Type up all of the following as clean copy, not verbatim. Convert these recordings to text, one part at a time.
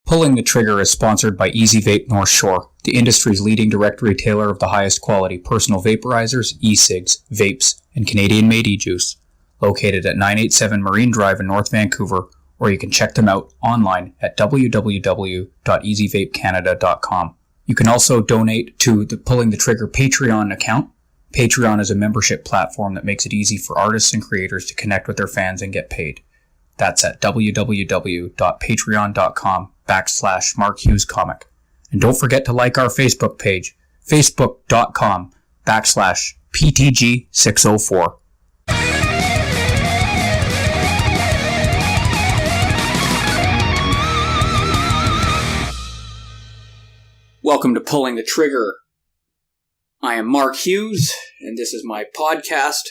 Pulling the Trigger is sponsored by Easy Vape North Shore, the industry's leading direct retailer of the highest quality personal vaporizers, e-cigs, vapes, and Canadian-made e-juice. Located at 987 Marine Drive in North Vancouver, or you can check them out online at www.easyvapecanada.com. You can also donate to the Pulling the Trigger Patreon account. Patreon is a membership platform that makes it easy for artists and creators to connect with their fans and get paid. That's at www.patreon.com/Mark Hughes Comic. And don't forget to like our Facebook page, facebook.com/PTG604. Welcome to Pulling the Trigger. I am Mark Hughes, and this is my podcast,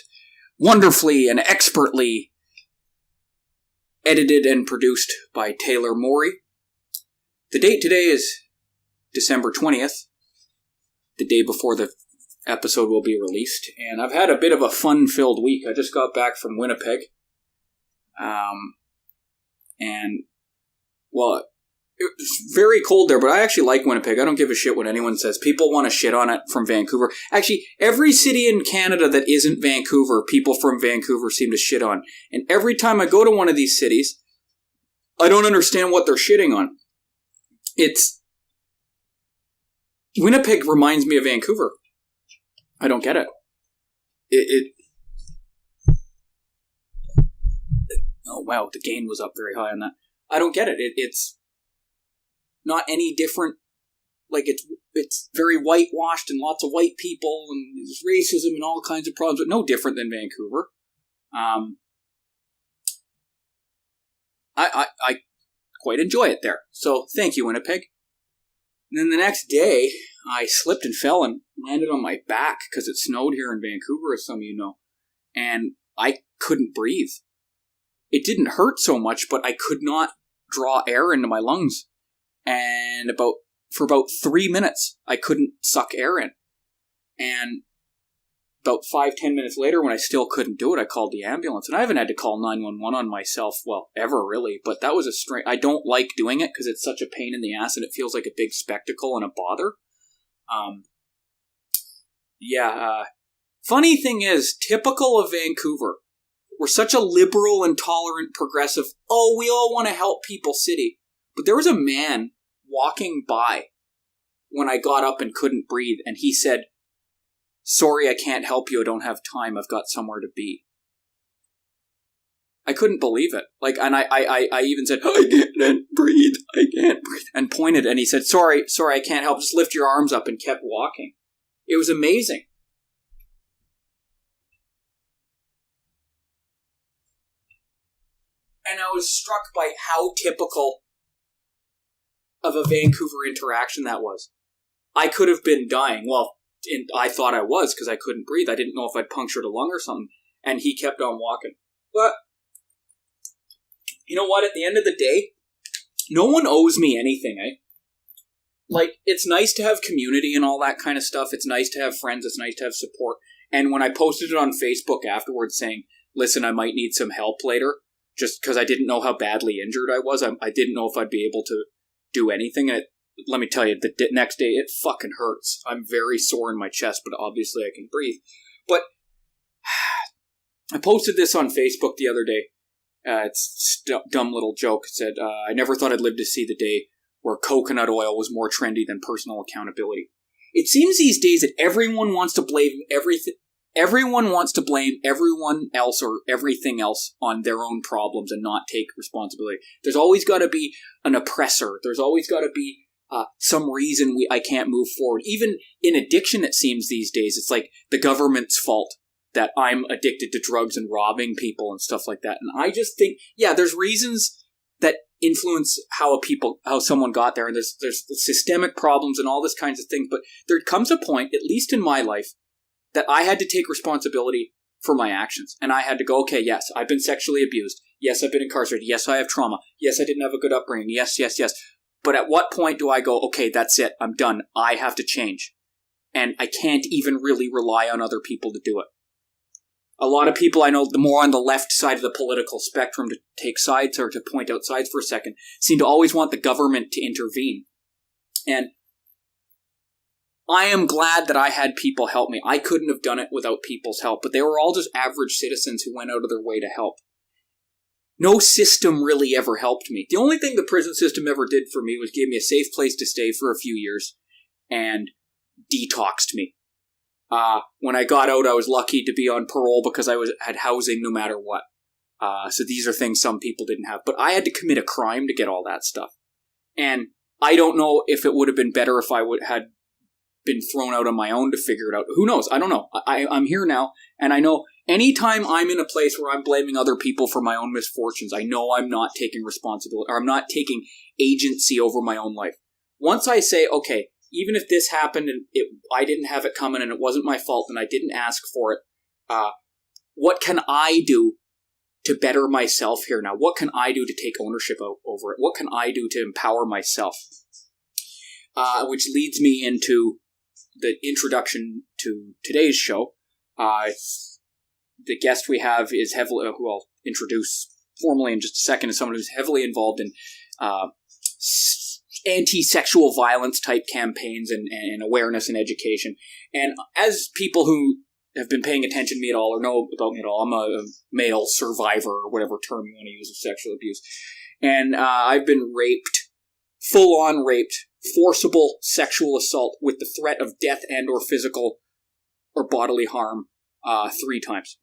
wonderfully and expertly edited and produced by Taylor Morey. The date today is December 20th, the day before the episode will be released, and I've had a bit of a fun-filled week. I just got back from Winnipeg, it's very cold there, but I actually like Winnipeg. I don't give a shit what anyone says. People want to shit on it from Vancouver. Actually, every city in Canada that isn't Vancouver, people from Vancouver seem to shit on. And every time I go to one of these cities, I don't understand what they're shitting on. Winnipeg reminds me of Vancouver. I don't get it. Oh, wow, the gain was up very high on that. I don't get it. It's not any different. Like, it's very whitewashed and lots of white people and there's racism and all kinds of problems, but no different than Vancouver. I quite enjoy it there. So thank you, Winnipeg. And then the next day, I slipped and fell and landed on my back because it snowed here in Vancouver, as some of you know. And I couldn't breathe. It didn't hurt so much, but I could not draw air into my lungs. And for about 3 minutes, I couldn't suck air in. And about 5-10 minutes later, when I still couldn't do it, I called the ambulance. And I haven't had to call 911 on myself, well, ever really. But that was I don't like doing it because it's such a pain in the ass and it feels like a big spectacle and a bother. Funny thing is, typical of Vancouver, we're such a liberal and tolerant, progressive, we all want to help people city. But there was a man walking by when I got up and couldn't breathe, and he said, "Sorry, I can't help you. I don't have time. I've got somewhere to be." I couldn't believe it. And I even said, I can't breathe, and pointed, and he said, sorry, I can't help. Just lift your arms up, and kept walking. It was amazing. And I was struck by how typical of a Vancouver interaction that was. I could have been dying. Well, I thought I was because I couldn't breathe. I didn't know if I'd punctured a lung or something. And he kept on walking. But, you know what? At the end of the day, no one owes me anything, eh? It's nice to have community and all that kind of stuff. It's nice to have friends. It's nice to have support. And when I posted it on Facebook afterwards saying, listen, I might need some help later, just because I didn't know how badly injured I was. I didn't know if I'd be able to do anything. Let me tell you, the next day, it fucking hurts. I'm very sore in my chest, but obviously I can breathe. But I posted this on Facebook the other day. It's a dumb little joke. It said, I never thought I'd live to see the day where coconut oil was more trendy than personal accountability. It seems these days that everyone wants to blame everything. Everyone wants to blame everyone else or everything else on their own problems and not take responsibility. There's always got to be an oppressor. There's always got to be some reason I can't move forward. Even in addiction, it seems these days, it's like the government's fault that I'm addicted to drugs and robbing people and stuff like that. And I just think, there's reasons that influence how someone got there, and there's systemic problems and all this kinds of things. But there comes a point, at least in my life, that I had to take responsibility for my actions. And I had to go, okay, yes, I've been sexually abused. Yes, I've been incarcerated. Yes, I have trauma. Yes, I didn't have a good upbringing. Yes. But at what point do I go, okay, that's it. I'm done. I have to change. And I can't even really rely on other people to do it. a lot of people I know, the more on the left side of the political spectrum, to take sides or to point out sides for a second, seem to always want the government to intervene. And I am glad that I had people help me. I couldn't have done it without people's help, but they were all just average citizens who went out of their way to help. No system really ever helped me. The only thing the prison system ever did for me was give me a safe place to stay for a few years and detoxed me. When I got out, I was lucky to be on parole because I had housing no matter what. So these are things some people didn't have. But I had to commit a crime to get all that stuff. And I don't know if it would have been better if I had been thrown out on my own to figure it out. Who knows? I don't know. I'm here now, and I know anytime I'm in a place where I'm blaming other people for my own misfortunes, I know I'm not taking responsibility, or I'm not taking agency over my own life. Once I say, okay, even if this happened and I didn't have it coming and it wasn't my fault and I didn't ask for it, what can I do to better myself here now? What can I do to take ownership over it? What can I do to empower myself? Which leads me into the introduction to today's show. The guest we have is heavily, who I'll introduce formally in just a second, is someone who's heavily involved in anti-sexual violence type campaigns and awareness and education. And as people who have been paying attention to me at all or know about me at all, I'm a male survivor, or whatever term you want to use, of sexual abuse. And I've been raped, full-on raped, forcible sexual assault with the threat of death and or physical or bodily harm 3 times.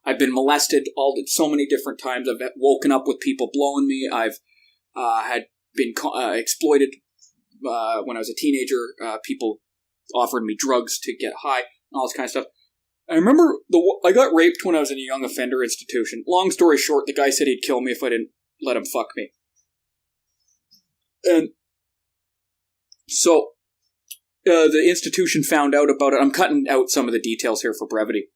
I've been molested so many different times. I've woken up with people blowing me. I've had been exploited when I was a teenager. People offered me drugs to get high and all this kind of stuff. I remember I got raped when I was in a young offender institution. Long story short, the guy said he'd kill me if I didn't let him fuck me. And so the institution found out about it. I'm cutting out some of the details here for brevity.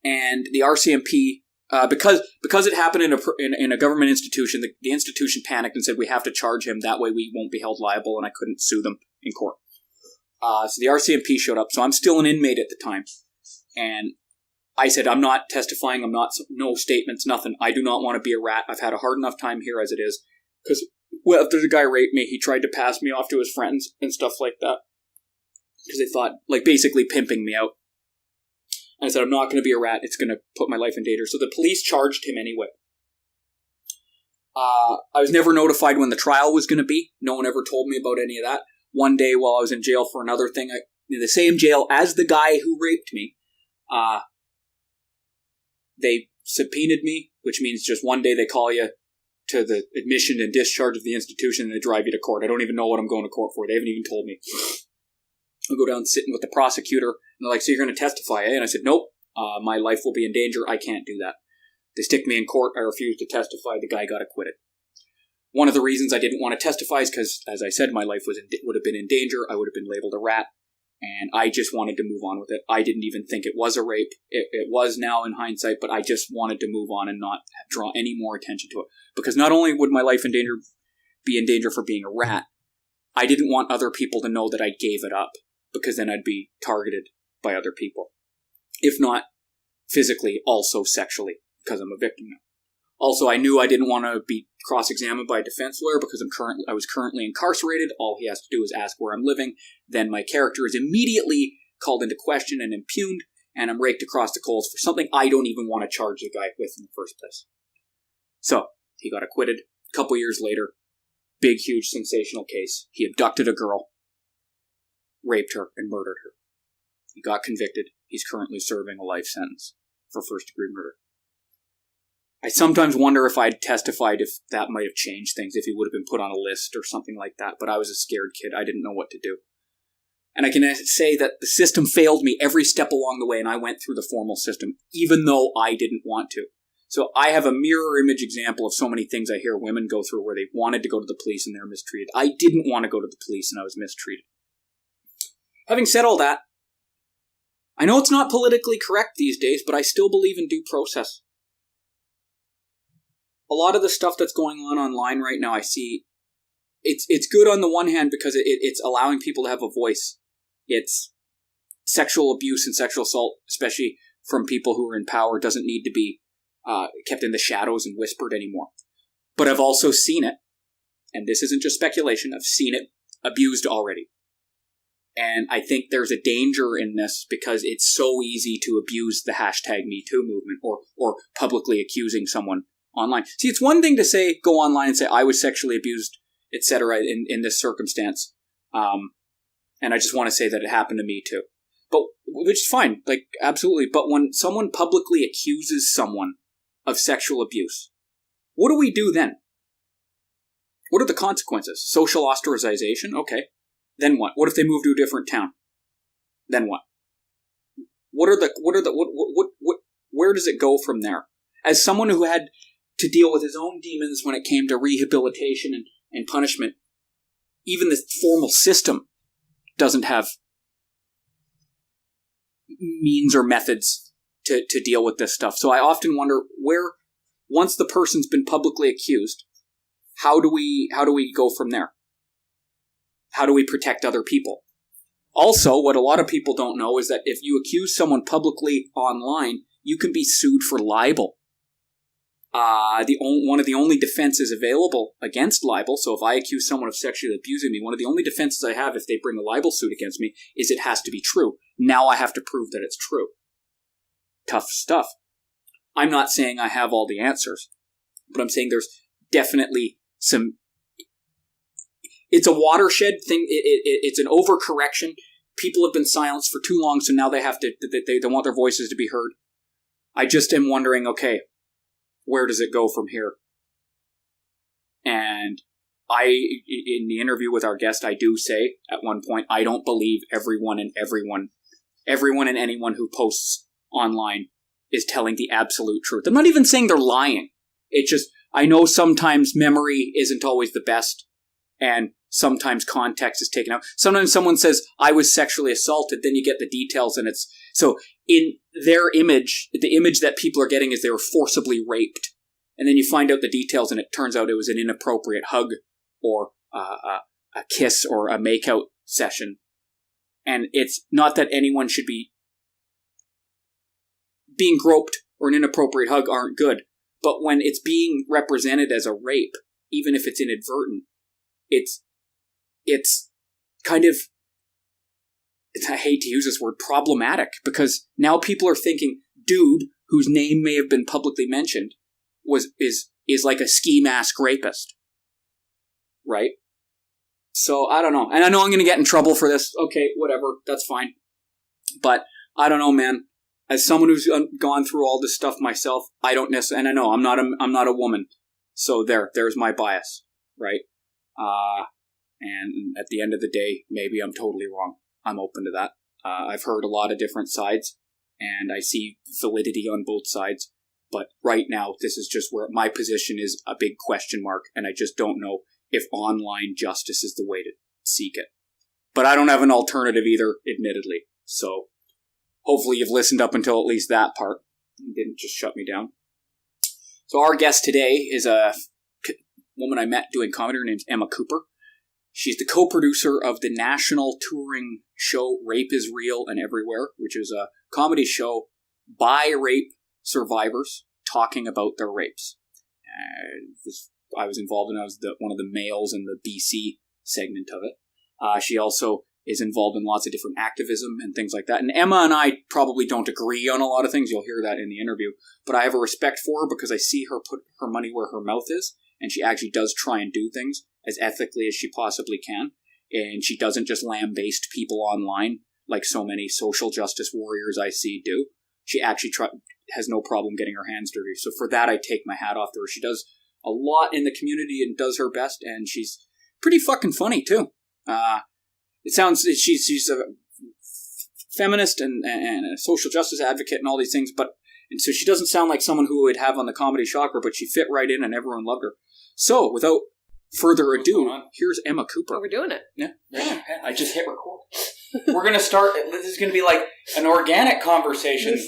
And the RCMP, because it happened in a government institution, the institution panicked and said, we have to charge him, that way we won't be held liable, and I couldn't sue them in court. So the RCMP showed up, so I'm still an inmate at the time. And I said, I'm not testifying, no statements, nothing. I do not want to be a rat. I've had a hard enough time here as it is. Because, well, after the guy raped me, he tried to pass me off to his friends and stuff like that. Because they thought, like, basically pimping me out. And I said, I'm not going to be a rat. It's going to put my life in danger. So the police charged him anyway. I was never notified when the trial was going to be. No one ever told me about any of that. One day while I was in jail for another thing, in the same jail as the guy who raped me, they subpoenaed me, which means just one day they call you to the admission and discharge of the institution and they drive you to court. I don't even know what I'm going to court for. They haven't even told me. I'll go down sitting with the prosecutor, and they're like, so you're going to testify, eh? And I said, nope, my life will be in danger. I can't do that. They stick me in court. I refused to testify. The guy got acquitted. One of the reasons I didn't want to testify is because, as I said, my life would have been in danger. I would have been labeled a rat, and I just wanted to move on with it. I didn't even think it was a rape. It was now in hindsight, but I just wanted to move on and not draw any more attention to it. Because not only would my life be in danger for being a rat, I didn't want other people to know that I gave it up, because then I'd be targeted by other people. If not physically, also sexually, because I'm a victim now. Also, I knew I didn't want to be cross-examined by a defense lawyer because I was currently incarcerated. All he has to do is ask where I'm living. Then my character is immediately called into question and impugned, and I'm raked across the coals for something I don't even want to charge the guy with in the first place. So, he got acquitted. A couple years later, big, huge, sensational case. He abducted a girl, raped her, and murdered her. He got convicted. He's currently serving a life sentence for first-degree murder. I sometimes wonder if I'd testified if that might have changed things, if he would have been put on a list or something like that, but I was a scared kid. I didn't know what to do. And I can say that the system failed me every step along the way, and I went through the formal system, even though I didn't want to. So I have a mirror image example of so many things I hear women go through where they wanted to go to the police and they were mistreated. I didn't want to go to the police and I was mistreated. Having said all that, I know it's not politically correct these days, but I still believe in due process. A lot of the stuff that's going on online right now, I see, it's good on the one hand because it's allowing people to have a voice. It's sexual abuse and sexual assault, especially from people who are in power doesn't need to be kept in the shadows and whispered anymore. But I've also seen it, and this isn't just speculation, I've seen it abused already. And I think there's a danger in this because it's so easy to abuse the hashtag #MeToo movement or publicly accusing someone online. See, it's one thing to say, go online and say, I was sexually abused, etc. in this circumstance. And I just want to say that it happened to me too. But, which is fine, like, absolutely. But when someone publicly accuses someone of sexual abuse, what do we do then? What are the consequences? Social ostracization? Okay. Then what? What if they move to a different town? Then what? Where does it go from there? As someone who had to deal with his own demons when it came to rehabilitation and punishment, even the formal system doesn't have means or methods to deal with this stuff. So I often wonder where, once the person's been publicly accused, how do we go from there? How do we protect other people? Also, what a lot of people don't know is that if you accuse someone publicly online, you can be sued for libel. One of the only defenses available against libel, so if I accuse someone of sexually abusing me, one of the only defenses I have if they bring a libel suit against me is it has to be true. Now I have to prove that it's true. Tough stuff. I'm not saying I have all the answers, but I'm saying there's definitely some... It's a watershed thing. It's an overcorrection. People have been silenced for too long, so now they have to. They want their voices to be heard. I just am wondering, okay, where does it go from here? And in the interview with our guest, I do say at one point, I don't believe everyone and anyone who posts online is telling the absolute truth. I'm not even saying they're lying. It just, I know sometimes memory isn't always the best, and sometimes context is taken out. Sometimes someone says, I was sexually assaulted, then you get the details, and it's... So, in their image, the image that people are getting is they were forcibly raped. And then you find out the details, and it turns out it was an inappropriate hug, or a kiss, or a makeout session. And it's not that anyone should be... Being groped or an inappropriate hug aren't good. But when it's being represented as a rape, even if it's inadvertent, it's kind of, I hate to use this word, problematic, because now people are thinking, dude, whose name may have been publicly mentioned, is like a ski mask rapist. Right? So, I don't know. And I know I'm going to get in trouble for this. Okay, whatever. That's fine. But, I don't know, man. As someone who's gone through all this stuff myself, I don't necessarily, and I know I'm not a woman. So there's my bias. Right? And at the end of the day, maybe I'm totally wrong. I'm open to that. I've heard a lot of different sides, and I see validity on both sides. But right now, this is just where my position is a big question mark, and I just don't know if online justice is the way to seek it. But I don't have an alternative either, admittedly. So hopefully you've listened up until at least that part and didn't just shut me down. So our guest today is a woman I met doing comedy. Her name's Emma Cooper. She's the co-producer of the national touring show Rape is Real and Everywhere, which is a comedy show by rape survivors talking about their rapes. I was involved in, I was one of the males in the BC segment of it. She also is involved in lots of different activism and things like that. And Emma and I probably don't agree on a lot of things. You'll hear that in the interview. But I have a respect for her because I see her put her money where her mouth is. And she actually does try and do things as ethically as she possibly can. And she doesn't just lambaste people online like so many social justice warriors I see do. She actually has no problem getting her hands dirty. So for that, I take my hat off to her. She does a lot in the community and does her best. And she's pretty fucking funny, too. It sounds... She's a feminist and a social justice advocate and all these things. And so she doesn't sound like someone who would have on the Comedy Shocker, but she fit right in and everyone loved her. So, without further ado, here's Emma Cooper. Oh, we're doing it. Yeah. I just hit record. We're going to start, this is going to be like an organic conversation.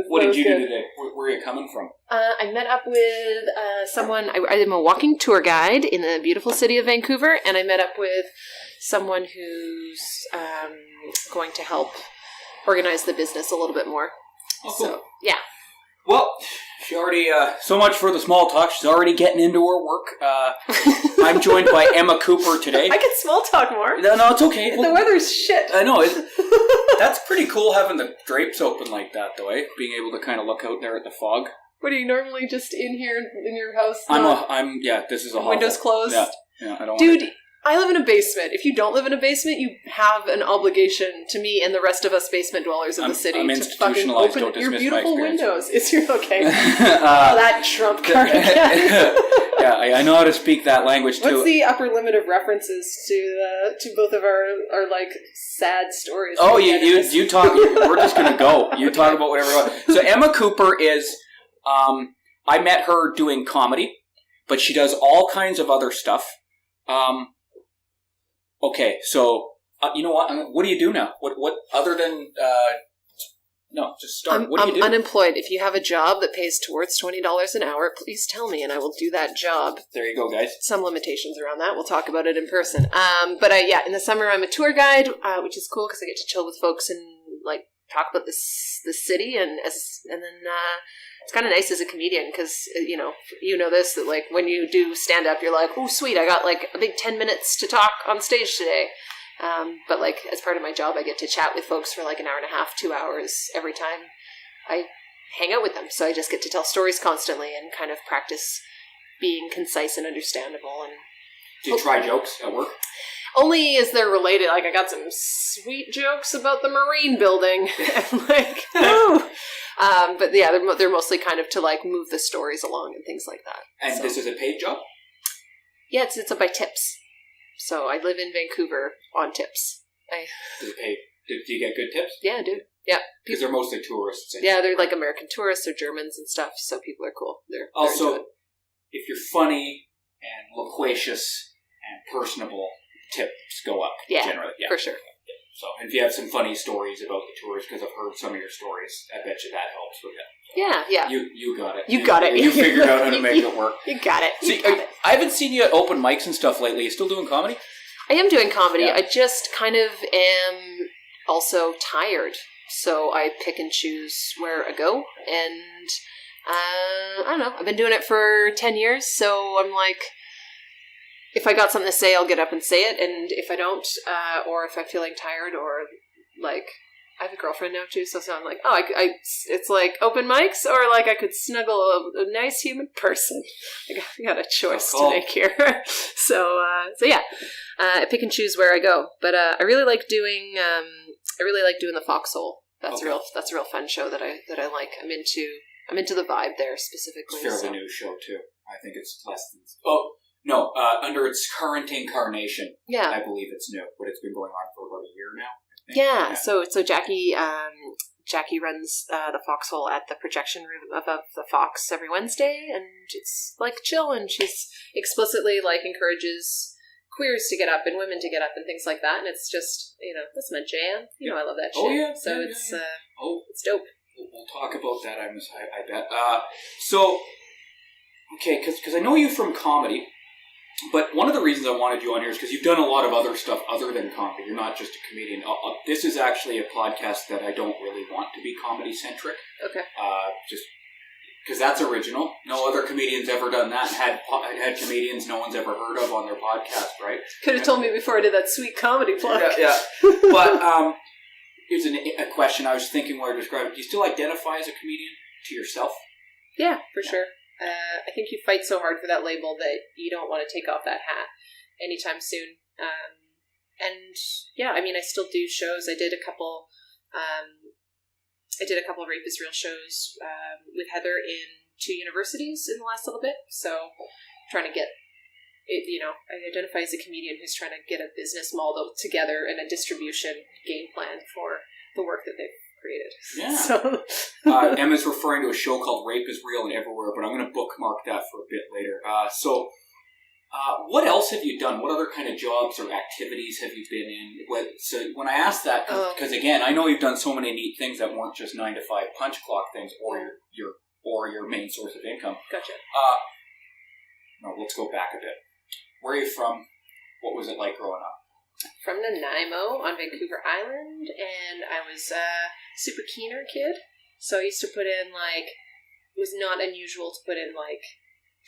What did you do today? Where are you coming from? I met up with someone, I'm a walking tour guide in the beautiful city of Vancouver, and I met up with someone who's going to help organize the business a little bit more. Oh, cool. So, yeah. Well, she already, so much for the small talk. She's already getting into her work. I'm joined by Emma Cooper today. I can small talk more. No, it's okay. The weather's shit. I know. That's pretty cool having the drapes open like that, though, eh? Being able to kind of look out there at the fog. What are you normally just in here in your house? This is a hovel. Windows closed? Yeah, I don't Dude, I live in a basement. If you don't live in a basement, you have an obligation to me and the rest of us basement dwellers in the city I'm to fucking open your beautiful windows. Is you okay? That Trump card again. Yeah, I know how to speak that language too. What's the upper limit of references to both of our like sad stories? Oh, you talk. We're just gonna go. You talk about whatever you want. So Emma Cooper is. I met her doing comedy, but she does all kinds of other stuff. Okay, so you know what? What do you do now? What other than no? Just start. What do you do? I'm unemployed. If you have a job that pays towards $20 an hour, please tell me, and I will do that job. There you go, guys. Some limitations around that. We'll talk about it in person. But in the summer I'm a tour guide, which is cool because I get to chill with folks and like talk about the city, and then it's kind of nice as a comedian because you know this, that like when you do stand up, you're like, oh sweet, I got like a big 10 minutes to talk on stage today. But like as part of my job, I get to chat with folks for like an hour and a half, 2 hours every time I hang out with them. So I just get to tell stories constantly and kind of practice being concise and understandable. And do you try jokes at work? Only as they're related. Like I got some sweet jokes about the Marine building. And like, woo! But yeah, they're mostly kind of to like move the stories along and things like that. And this is a paid job? Yeah, it's by tips. So I live in Vancouver on tips. Does it pay? Do you get good tips? Yeah, I do. Yeah. Because they're mostly tourists. Yeah, they're like American tourists or Germans and stuff, so people are cool. They're also, if you're funny and loquacious and personable, tips go up generally. Yeah, for sure. So, and if you have some funny stories about the tours, because I've heard some of your stories, I bet you that helps with it. Yeah. You got it. You got it. You figured out how to make it work. You got it. See, I haven't seen you at open mics and stuff lately. You still doing comedy? I am doing comedy. Yeah. I just kind of am also tired. So I pick and choose where I go. And I don't know. I've been doing it for 10 years. So I'm like, if I got something to say, I'll get up and say it. And if I don't, or if I'm feeling tired, or like, I have a girlfriend now too, so I'm like, it's like open mics, or like I could snuggle a nice human person. I got a choice to make here. So yeah, I pick and choose where I go. But I really like doing the Foxhole. That's a real fun show that I like. I'm into the vibe there specifically. It's a fairly new show too. I think it's less than. No, under its current incarnation, I believe it's new, but it's been going on for about a year now. Yeah. So Jackie runs the Foxhole at the projection room above the Fox every Wednesday, and it's like chill, and she's explicitly like encourages queers to get up and women to get up and things like that, and it's just, that's my jam. I love that shit. Oh yeah. So it's dope. We'll talk about that. I bet. So okay, because I know you from comedy. But one of the reasons I wanted you on here is because you've done a lot of other stuff other than comedy. You're not just a comedian. This is actually a podcast that I don't really want to be comedy-centric. Okay. Just because that's original. No other comedian's ever done that. Had comedians no one's ever heard of on their podcast, right? Could have told me before I did that sweet comedy plug. Yeah. But here's a question I was thinking while I described it. Do you still identify as a comedian to yourself? Yeah, for sure. I think you fight so hard for that label that you don't want to take off that hat anytime soon. And yeah, I mean, I still do shows. I did a couple of Rape is Real shows with Heather in 2 universities in the last little bit. So trying to get it, I identify as a comedian who's trying to get a business model together and a distribution game plan for the work that they've created. Yeah. So Emma's referring to a show called Rape is Real and Everywhere, but I'm going to bookmark that for a bit later. So what else have you done? What other kind of jobs or activities have you been in? So when I asked that, because again, I know you've done so many neat things that weren't just 9 to 5 punch clock things or your main source of income. Gotcha. No, let's go back a bit. Where are you from? What was it like growing up? from Nanaimo on Vancouver Island, and I was a super keener kid. So I used to put in, like, it was not unusual to put in, like,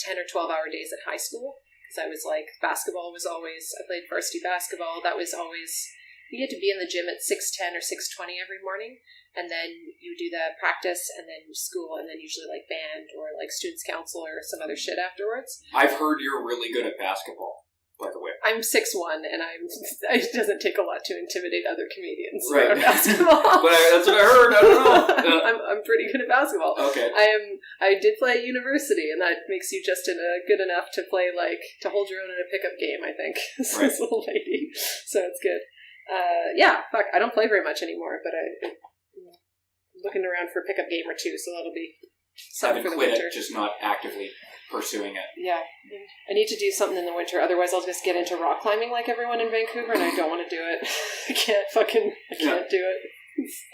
10 or 12-hour days at high school. Because I was, like, basketball was always, I played varsity basketball. That was always, you had to be in the gym at 6:10 or 6:20 every morning. And then you do the practice, and then school, and then usually, like, band or, like, students' council or some other shit afterwards. I've heard you're really good at basketball, by the way. I'm 6'1", and it doesn't take a lot to intimidate other comedians right. around basketball. But that's what I heard. I don't know. I'm pretty good at basketball. Okay. I did play at university, and that makes you just good enough to play, like, to hold your own in a pickup game, I think. Right. This little lady. So it's good. Yeah, fuck, I don't play very much anymore, but I'm looking around for a pickup game or two, so that'll be something for the winter. Haven't quit it, just not actively pursuing it. Yeah. I need to do something in the winter, otherwise I'll just get into rock climbing like everyone in Vancouver, and I don't want to do it. I can't do it.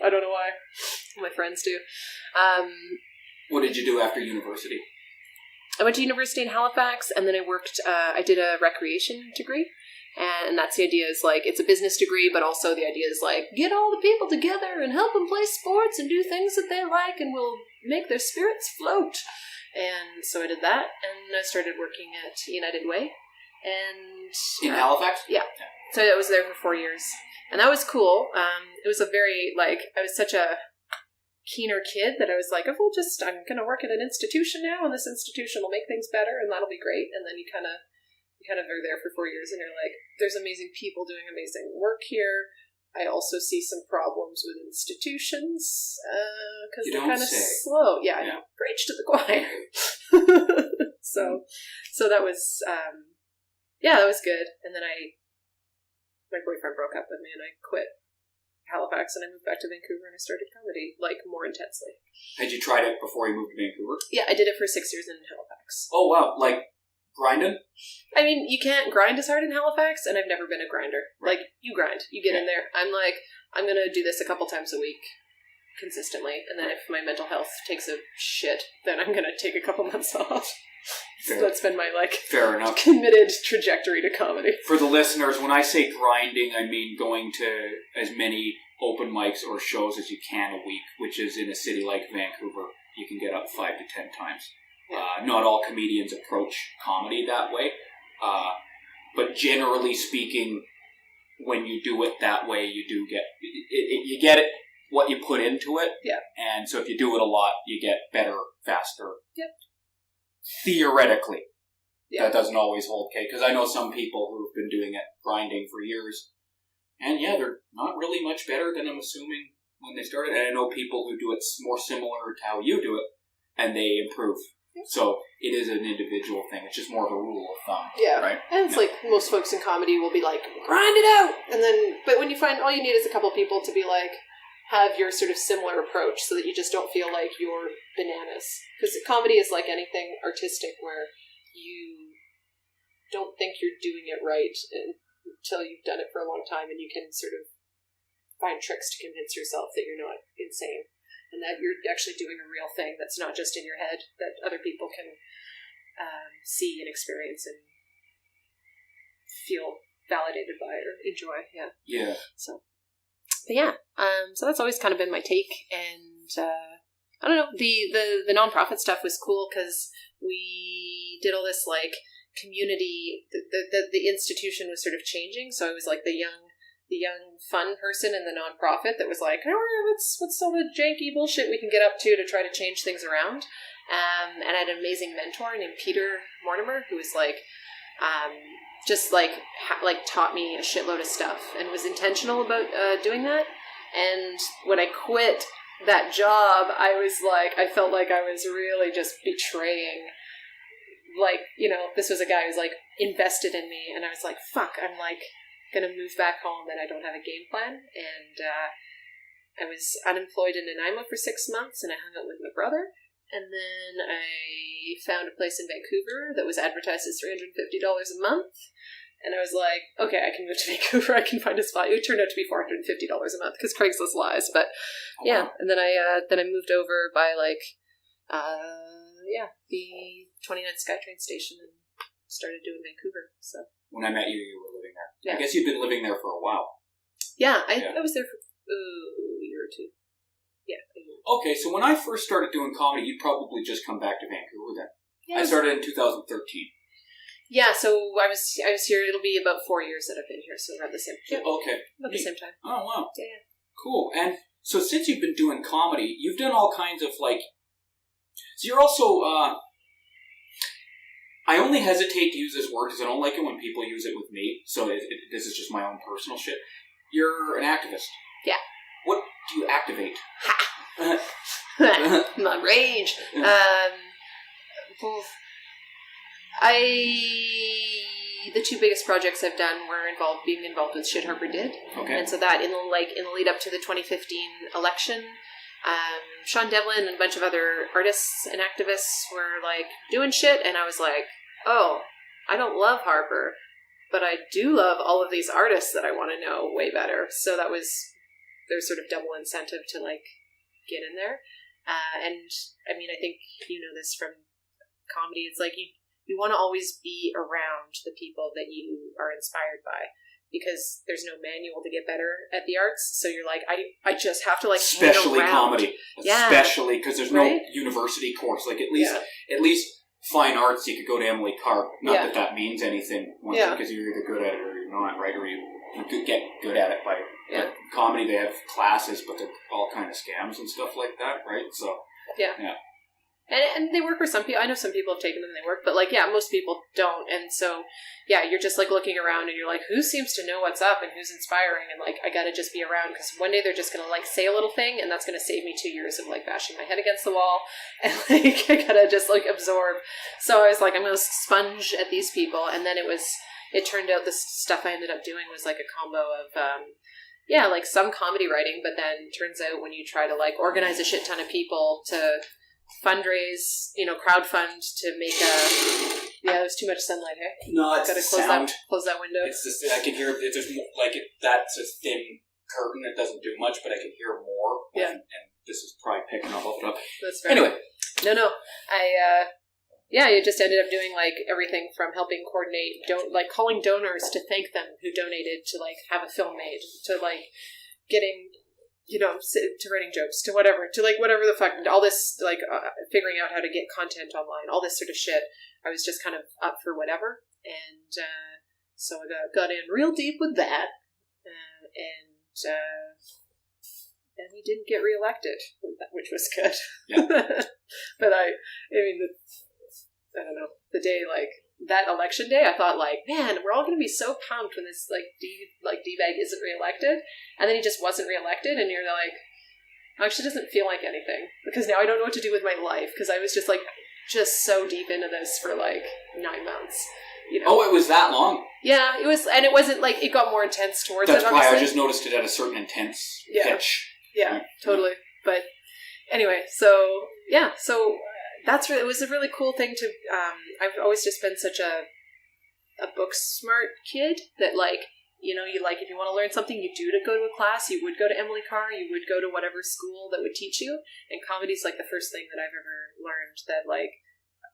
I don't know why. My friends do. What did you do after university? I went to university in Halifax, and then I worked, I did a recreation degree. And that's the idea, is like, it's a business degree, but also the idea is like, get all the people together and help them play sports and do things that they like, and we'll make their spirits float. And so I did that, and I started working at United Way. And in Halifax? Yeah. So I was there for 4 years. And that was cool. It was a very, like, I was such a keener kid that I was like, I'm going to work at an institution now, and this institution will make things better, and that'll be great. And then you kind of are there for 4 years, and you're like, there's amazing people doing amazing work here. I also see some problems with institutions, because they're kind of slow. Yeah, yeah. I preach to the choir. So that was, that was good. And then my boyfriend broke up with me, and I quit Halifax, and I moved back to Vancouver, and I started comedy, like, more intensely. Had you tried it before you moved to Vancouver? Yeah, I did it for 6 years in Halifax. Oh, wow. Like, grinding? I mean, you can't grind as hard in Halifax, and I've never been a grinder. Right. Like, you grind. You get in there. I'm like, I'm going to do this a couple times a week consistently, and then if my mental health takes a shit, then I'm going to take a couple months off. So that's been my, like, fair enough, committed trajectory to comedy. For the listeners, when I say grinding, I mean going to as many open mics or shows as you can a week, which is in a city like Vancouver, you can get up 5 to 10 times. Yeah. Not all comedians approach comedy that way, but generally speaking, when you do it that way, you do get you get it what you put into it. Yeah. And so if you do it a lot, you get better faster. Yep. Theoretically. Yeah. That doesn't always hold, Kate, because I know some people who've been doing it, grinding for years, and they're not really much better than I'm assuming when they started. And I know people who do it more similar to how you do it, and they improve. So it is an individual thing. It's just more of a rule of thumb. Yeah. Right? And it's like most folks in comedy will be like, grind it out! And then, but when you find all you need is a couple people to be like, have your sort of similar approach so that you just don't feel like you're bananas. Because comedy is like anything artistic where you don't think you're doing it right until you've done it for a long time, and you can sort of find tricks to convince yourself that you're not insane. And that you're actually doing a real thing that's not just in your head, that other people can see and experience and feel validated by or enjoy. Yeah. Yeah. So that's always kind of been my take. And I don't know, the nonprofit stuff was cool because we did all this like community. The institution was sort of changing, so it was like the young fun person in the nonprofit that was like, oh, what's all the janky bullshit we can get up to try to change things around. And I had an amazing mentor named Peter Mortimer, who was like, just like taught me a shitload of stuff and was intentional about doing that. And when I quit that job, I felt like I was really just betraying, like, this was a guy who was like invested in me, and I was like, fuck, I'm like gonna move back home and I don't have a game plan. And I was unemployed in Nanaimo for 6 months, and I hung out with my brother, and then I found a place in Vancouver that was advertised as $350 a month, and I was like, okay, I can move to Vancouver, I can find a spot. It turned out to be $450 a month because Craigslist lies, but yeah. And then I moved over by the 29th SkyTrain station and started doing Vancouver. So when I met you, you were living there. I guess you've been living there for a while. Yeah, I was there for a year or two. Yeah. Okay, so when I first started doing comedy, you'd probably just come back to Vancouver then. Yeah, I started in 2013. Yeah, so I was here. It'll be about 4 years that I've been here, so around the same. Yeah, okay. About the same time. Oh wow. Yeah. Cool. And so since you've been doing comedy, you've done all kinds of like. So you're also. I only hesitate to use this word because I don't like it when people use it with me. So this is just my own personal shit. You're an activist. Yeah. What do you activate? My rage. The two biggest projects I've done were being involved with Shit Harper Did. Okay. And so that in the lead up to the 2015 election, Sean Devlin and a bunch of other artists and activists were like doing shit, and I was like, oh, I don't love Harper, but I do love all of these artists that I want to know way better. So there's sort of double incentive to like get in there. And I mean, I think you know this from comedy. It's like you want to always be around the people that you are inspired by, because there's no manual to get better at the arts. So you're like, I just have to like, especially comedy, yeah, especially because there's no university course. Like at least fine arts, you could go to Emily Carr. Not that means anything, because you're either good at it or you're not, right? Or you could get good at it by like, comedy. They have classes, but they're all kind of scams and stuff like that, right? So yeah. And they work for some people. I know some people have taken them and they work, but like, most people don't. And so, you're just like looking around and you're like, who seems to know what's up and who's inspiring? And like, I gotta just be around because one day they're just gonna like say a little thing and that's gonna save me 2 years of like bashing my head against the wall. And like, I gotta just like absorb. So I was like, I'm gonna sponge at these people. And then it turned out the stuff I ended up doing was like a combo of, like some comedy writing, but then turns out when you try to like organize a shit ton of people to fundraise, crowdfund to make there's too much sunlight here. No, it's gotta close that window. It's just, I can hear there's more, like that's a thin curtain. It doesn't do much, but I can hear more. And this is probably picking up. That's fair. Anyway. No. I just ended up doing like everything from helping coordinate, calling donors to thank them who donated, to like have a film made, to like getting, to writing jokes, to whatever the fuck, all this like figuring out how to get content online, all this sort of shit. I was just kind of up for whatever, and so I got in real deep with that, and then he didn't get reelected, which was good. Yeah. But I mean, I don't know, the day, like, that election day, I thought, like, man, we're all going to be so pumped when this, like, D-bag isn't reelected, and then he just wasn't reelected, and you're like, actually doesn't feel like anything, because now I don't know what to do with my life, because I was just, like, just so deep into this for, like, 9 months. Oh, it was that long? Yeah, it was, and it wasn't, like, it got more intense towards That's it, why I just noticed it at a certain intense pitch. Yeah, totally. But anyway, so it was a really cool thing to, I've always just been such a book smart kid that like, you like, if you want to learn something, you do to go to a class, you would go to Emily Carr, you would go to whatever school that would teach you. And comedy's like the first thing that I've ever learned that like,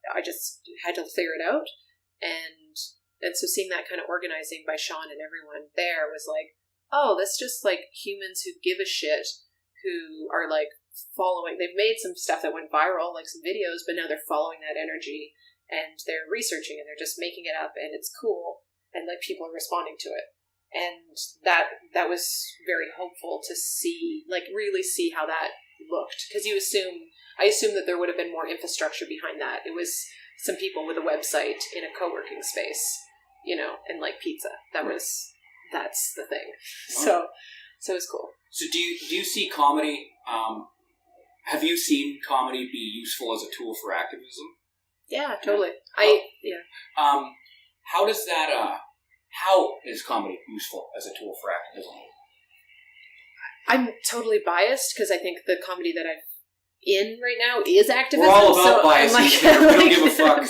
I just had to figure it out. And so seeing that kind of organizing by Sean and everyone there was like, oh, that's just like humans who give a shit, who are like following. They've made some stuff that went viral, like some videos, but now they're following that energy and they're researching and they're just making it up and it's cool and like people are responding to it. And that was very hopeful to see, like really see how that looked. Because I assume that there would have been more infrastructure behind that. It was some people with a website in a co-working space, and like pizza. That's the thing. Wow. So it was cool. So do you see comedy, have you seen comedy be useful as a tool for activism? Yeah, totally. How does that, how is comedy useful as a tool for activism? I'm totally biased because I think the comedy that I'm in right now is activism. We're all about biases here. We don't give a fuck.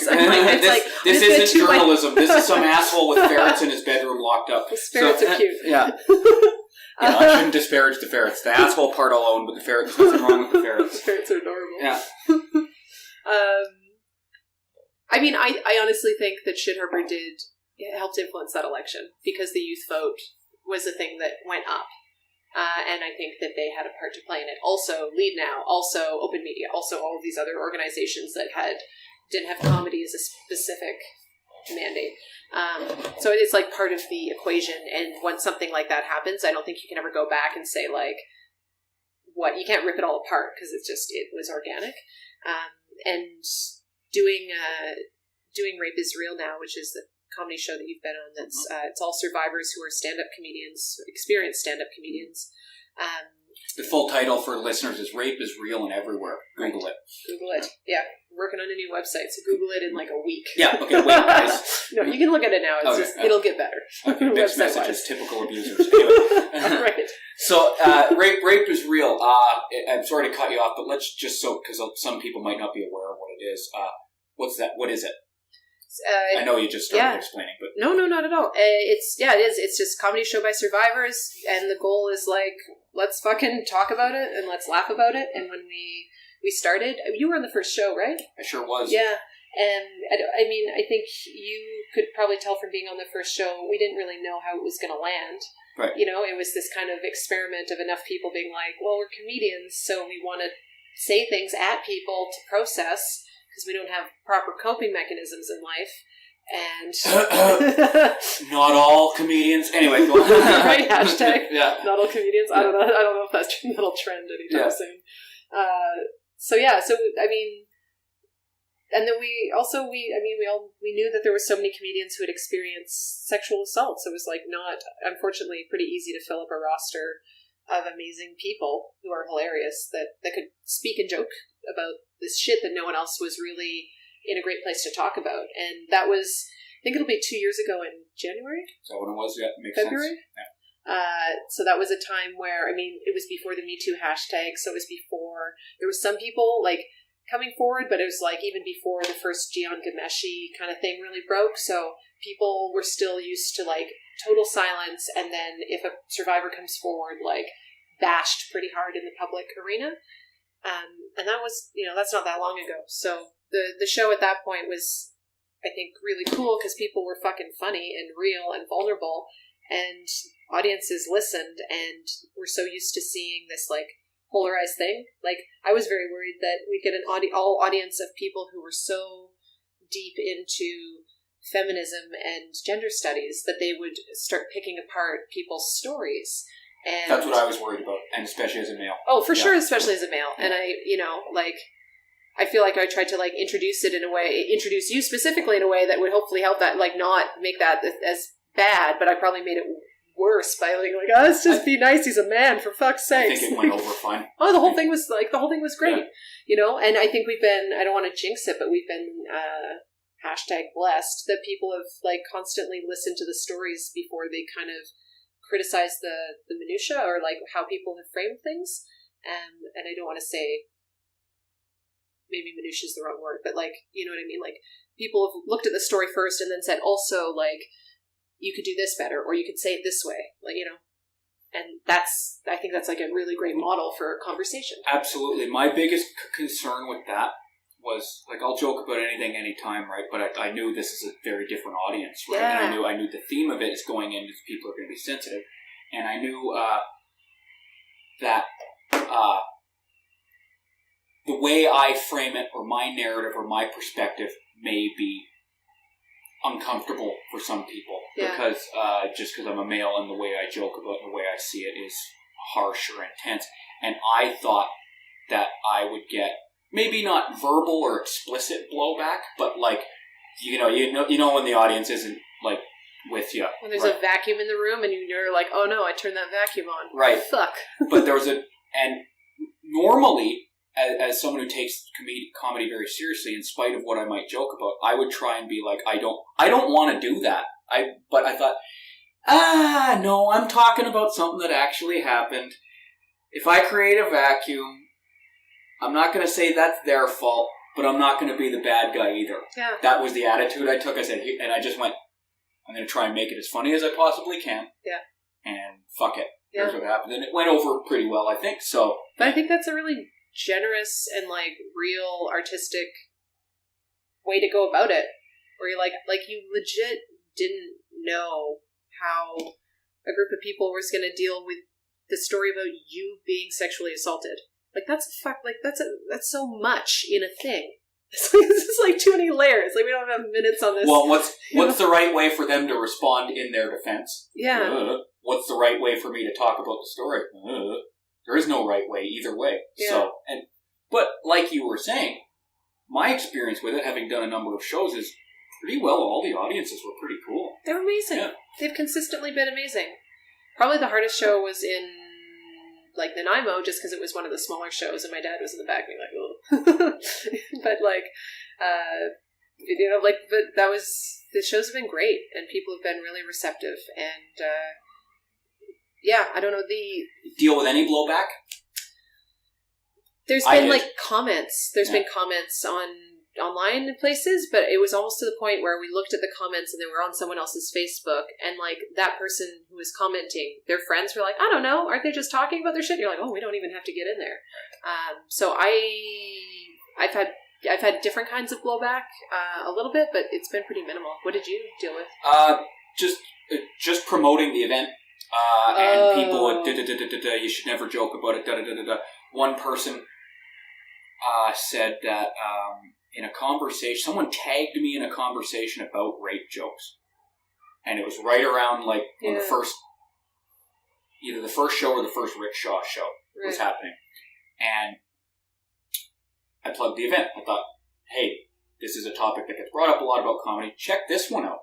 This isn't journalism. This is some asshole with ferrets in his bedroom locked up. The ferrets are cute. Yeah. I shouldn't disparage the ferrets. The asshole part alone, but the ferrets, there's nothing wrong with the ferrets. The ferrets are adorable. Yeah. I mean, I honestly think that Shit Harper Did helped influence that election because the youth vote was a thing that went up. And I think that they had a part to play in it. Also, Lead Now, also Open Media, also all of these other organizations that didn't have comedy as a specific mandate. So it's like part of the equation. And when something like that happens, I don't think you can ever go back and say like, you can't rip it all apart because it was organic. And doing Rape is Real Now, which is the comedy show that you've been on. That's it's all survivors who are stand-up comedians, experienced stand-up comedians. The full title for listeners is Rape is Real and Everywhere. Google it. Google it. Yeah. Working on a new website, so Google it in like a week. Yeah, okay, wait, guys. No, you can look at it now. It's it'll get better. Okay, mixed messages, typical abusers. Anyway. Right. So, rape is real. I'm sorry to cut you off, but let's just because some people might not be aware of what it is. What's that? What is it? I know you just started explaining, but no, not at all. It is. It's just a comedy show by survivors, and the goal is like, let's fucking talk about it and let's laugh about it. And when we started, you were on the first show, right? I sure was. Yeah, and I mean, I think you could probably tell from being on the first show, we didn't really know how it was going to land. Right. You know, it was this kind of experiment of enough people being like, well, we're comedians, so we want to say things at people to process, because we don't have proper coping mechanisms in life. And not all comedians. Anyway, go on. Right, hashtag. Yeah. Not all comedians. I don't know if that'll trend anytime soon. So I mean, and then we knew that there were so many comedians who had experienced sexual assault. So it was like unfortunately, pretty easy to fill up a roster of amazing people who are hilarious that could speak and joke about this shit that no one else was really in a great place to talk about. And that was, I think it'll be 2 years ago in January. Is that when it was? Yeah, makes February? sense. Yeah. So that was a time where, I mean, it was before the Me Too hashtag, so it was before, there was some people, like, coming forward, but it was, like, even before the first Gian Gameshi kind of thing really broke, so people were still used to, like, total silence, and then if a survivor comes forward, like, bashed pretty hard in the public arena. And that was, that's not that long ago, so the show at that point was, I think, really cool, because people were fucking funny and real and vulnerable, and audiences listened and were so used to seeing this, like, polarized thing. Like, I was very worried that we'd get an all audience of people who were so deep into feminism and gender studies that they would start picking apart people's stories. And that's what I was worried about, and especially as a male. Oh, for sure, especially as a male. And I feel like I tried to, like, introduce you specifically in a way that would hopefully help that, like, not make that as bad, but I probably made it worse by like, let's just be nice, he's a man, for fuck's sake. I think it went over fine. The whole thing was great, and I think we've been, I don't want to jinx it, but we've been hashtag blessed that people have, like, constantly listened to the stories before they kind of criticize the minutia, or, like, how people have framed things. And I don't want to say, maybe minutia is the wrong word, but, like, you know what I mean? Like, people have looked at the story first and then said, also, like, you could do this better, or you could say it this way, like, and I think that's like a really great model for a conversation. Absolutely. My biggest concern with that was, like, I'll joke about anything anytime, right? But I knew this is a very different audience, right? Yeah. And I knew the theme of it is going in, people are going to be sensitive. And I knew that the way I frame it, or my narrative, or my perspective may be uncomfortable for some people, because I'm a male, and the way I joke about it, the way I see it is harsh or intense. And I thought that I would get maybe not verbal or explicit blowback, but, like, you know when the audience isn't, like, with you. When there's a vacuum in the room and you're like, oh no, I turned that vacuum on. Right. Fuck. But there was and normally, as someone who takes comedy very seriously, in spite of what I might joke about, I would try and be like, I don't want to do that. But I thought, no, I'm talking about something that actually happened. If I create a vacuum, I'm not going to say that's their fault, but I'm not going to be the bad guy either. Yeah. That was the attitude I took. I said, and I just went, I'm going to try and make it as funny as I possibly can. Yeah. And fuck it. Here's what happened. And it went over pretty well, I think. So. But I think that's a really generous and, like, real artistic way to go about it, where you're like you legit didn't know how a group of people was going to deal with the story about you being sexually assaulted. Like, that's so much in a thing. This is like too many layers. Like, we don't have minutes on this. Well, what's the right way for them to respond in their defense? Yeah. What's the right way for me to talk about the story? There is no right way either way. Yeah. But like you were saying, my experience with it, having done a number of shows, is pretty well all the audiences were pretty cool. They're amazing. Yeah. They've consistently been amazing. Probably the hardest show was in, like, Nanaimo, just because it was one of the smaller shows, and my dad was in the back being like, oh. But, like, but the shows have been great, and people have been really receptive, and, I don't know, Deal with any blowback? There's been, like, comments. There's been comments online in places, but it was almost to the point where we looked at the comments and they were on someone else's Facebook, and, like, that person who was commenting, their friends were like, I don't know, aren't they just talking about their shit? And you're like, oh, we don't even have to get in there. So I've had different kinds of blowback a little bit, but it's been pretty minimal. What did you deal with? Just promoting the event. And people would, you should never joke about it, One person said that in a conversation, someone tagged me in a conversation about rape jokes. And it was right around, like, when either the first show or the first Rickshaw show was happening. And I plugged the event. I thought, hey, this is a topic that gets brought up a lot about comedy. Check this one out.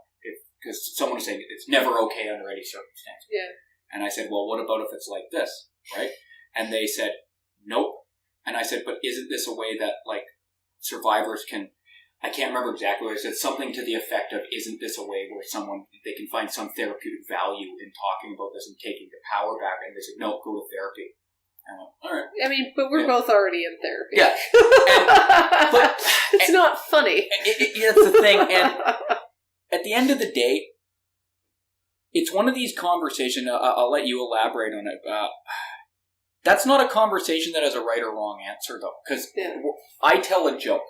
Because someone was saying it's never okay under any circumstance. Yeah. And I said, well, what about if it's like this, right? And they said, nope. And I said, but isn't this a way that, like, survivors can, I can't remember exactly what I said, something to the effect of, isn't this a way where they can find some therapeutic value in talking about this and taking the power back? And they said, no, go to therapy. And I went, all right. I mean, but we're both already in therapy. Yeah. It's not funny. That's the thing. And at the end of the day, it's one of these conversations, I'll let you elaborate on it. That's not a conversation that has a right or wrong answer, though. Because I tell a joke.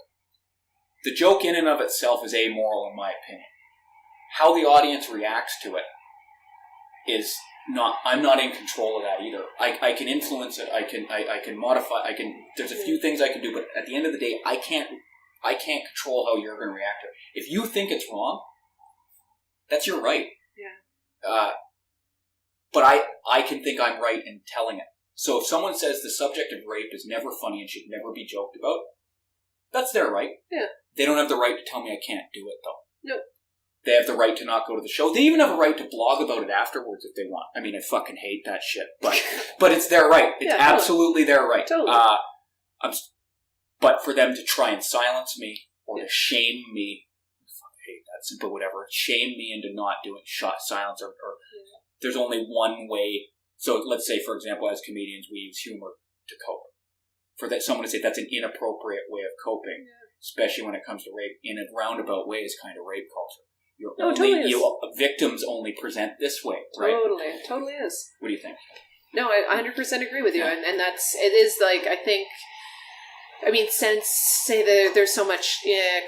The joke in and of itself is amoral, in my opinion. How the audience reacts to it is not, I'm not in control of that either. I can influence it, I can modify, there's a few things I can do, but at the end of the day, I can't control how you're going to react to it. If you think it's wrong, that's your right. Yeah. But I can think I'm right in telling it. So if someone says the subject of rape is never funny and should never be joked about, that's their right. Yeah. They don't have the right to tell me I can't do it, though. Nope. They have the right to not go to the show. They even have a right to blog about it afterwards if they want. I mean, I fucking hate that shit, but it's their right. It's absolutely their right. Totally. But for them to try and silence me or to shame me, I hate that simple whatever, shame me into not doing silence or there's only one way. So let's say, for example, as comedians, we use humor to cope. For that, someone to say that's an inappropriate way of coping, especially when it comes to rape, in a roundabout way is kind of rape culture. Victims only present this way, right? Totally is. What do you think? No, I 100% agree with you, and it is like, I mean, since, say, there's so much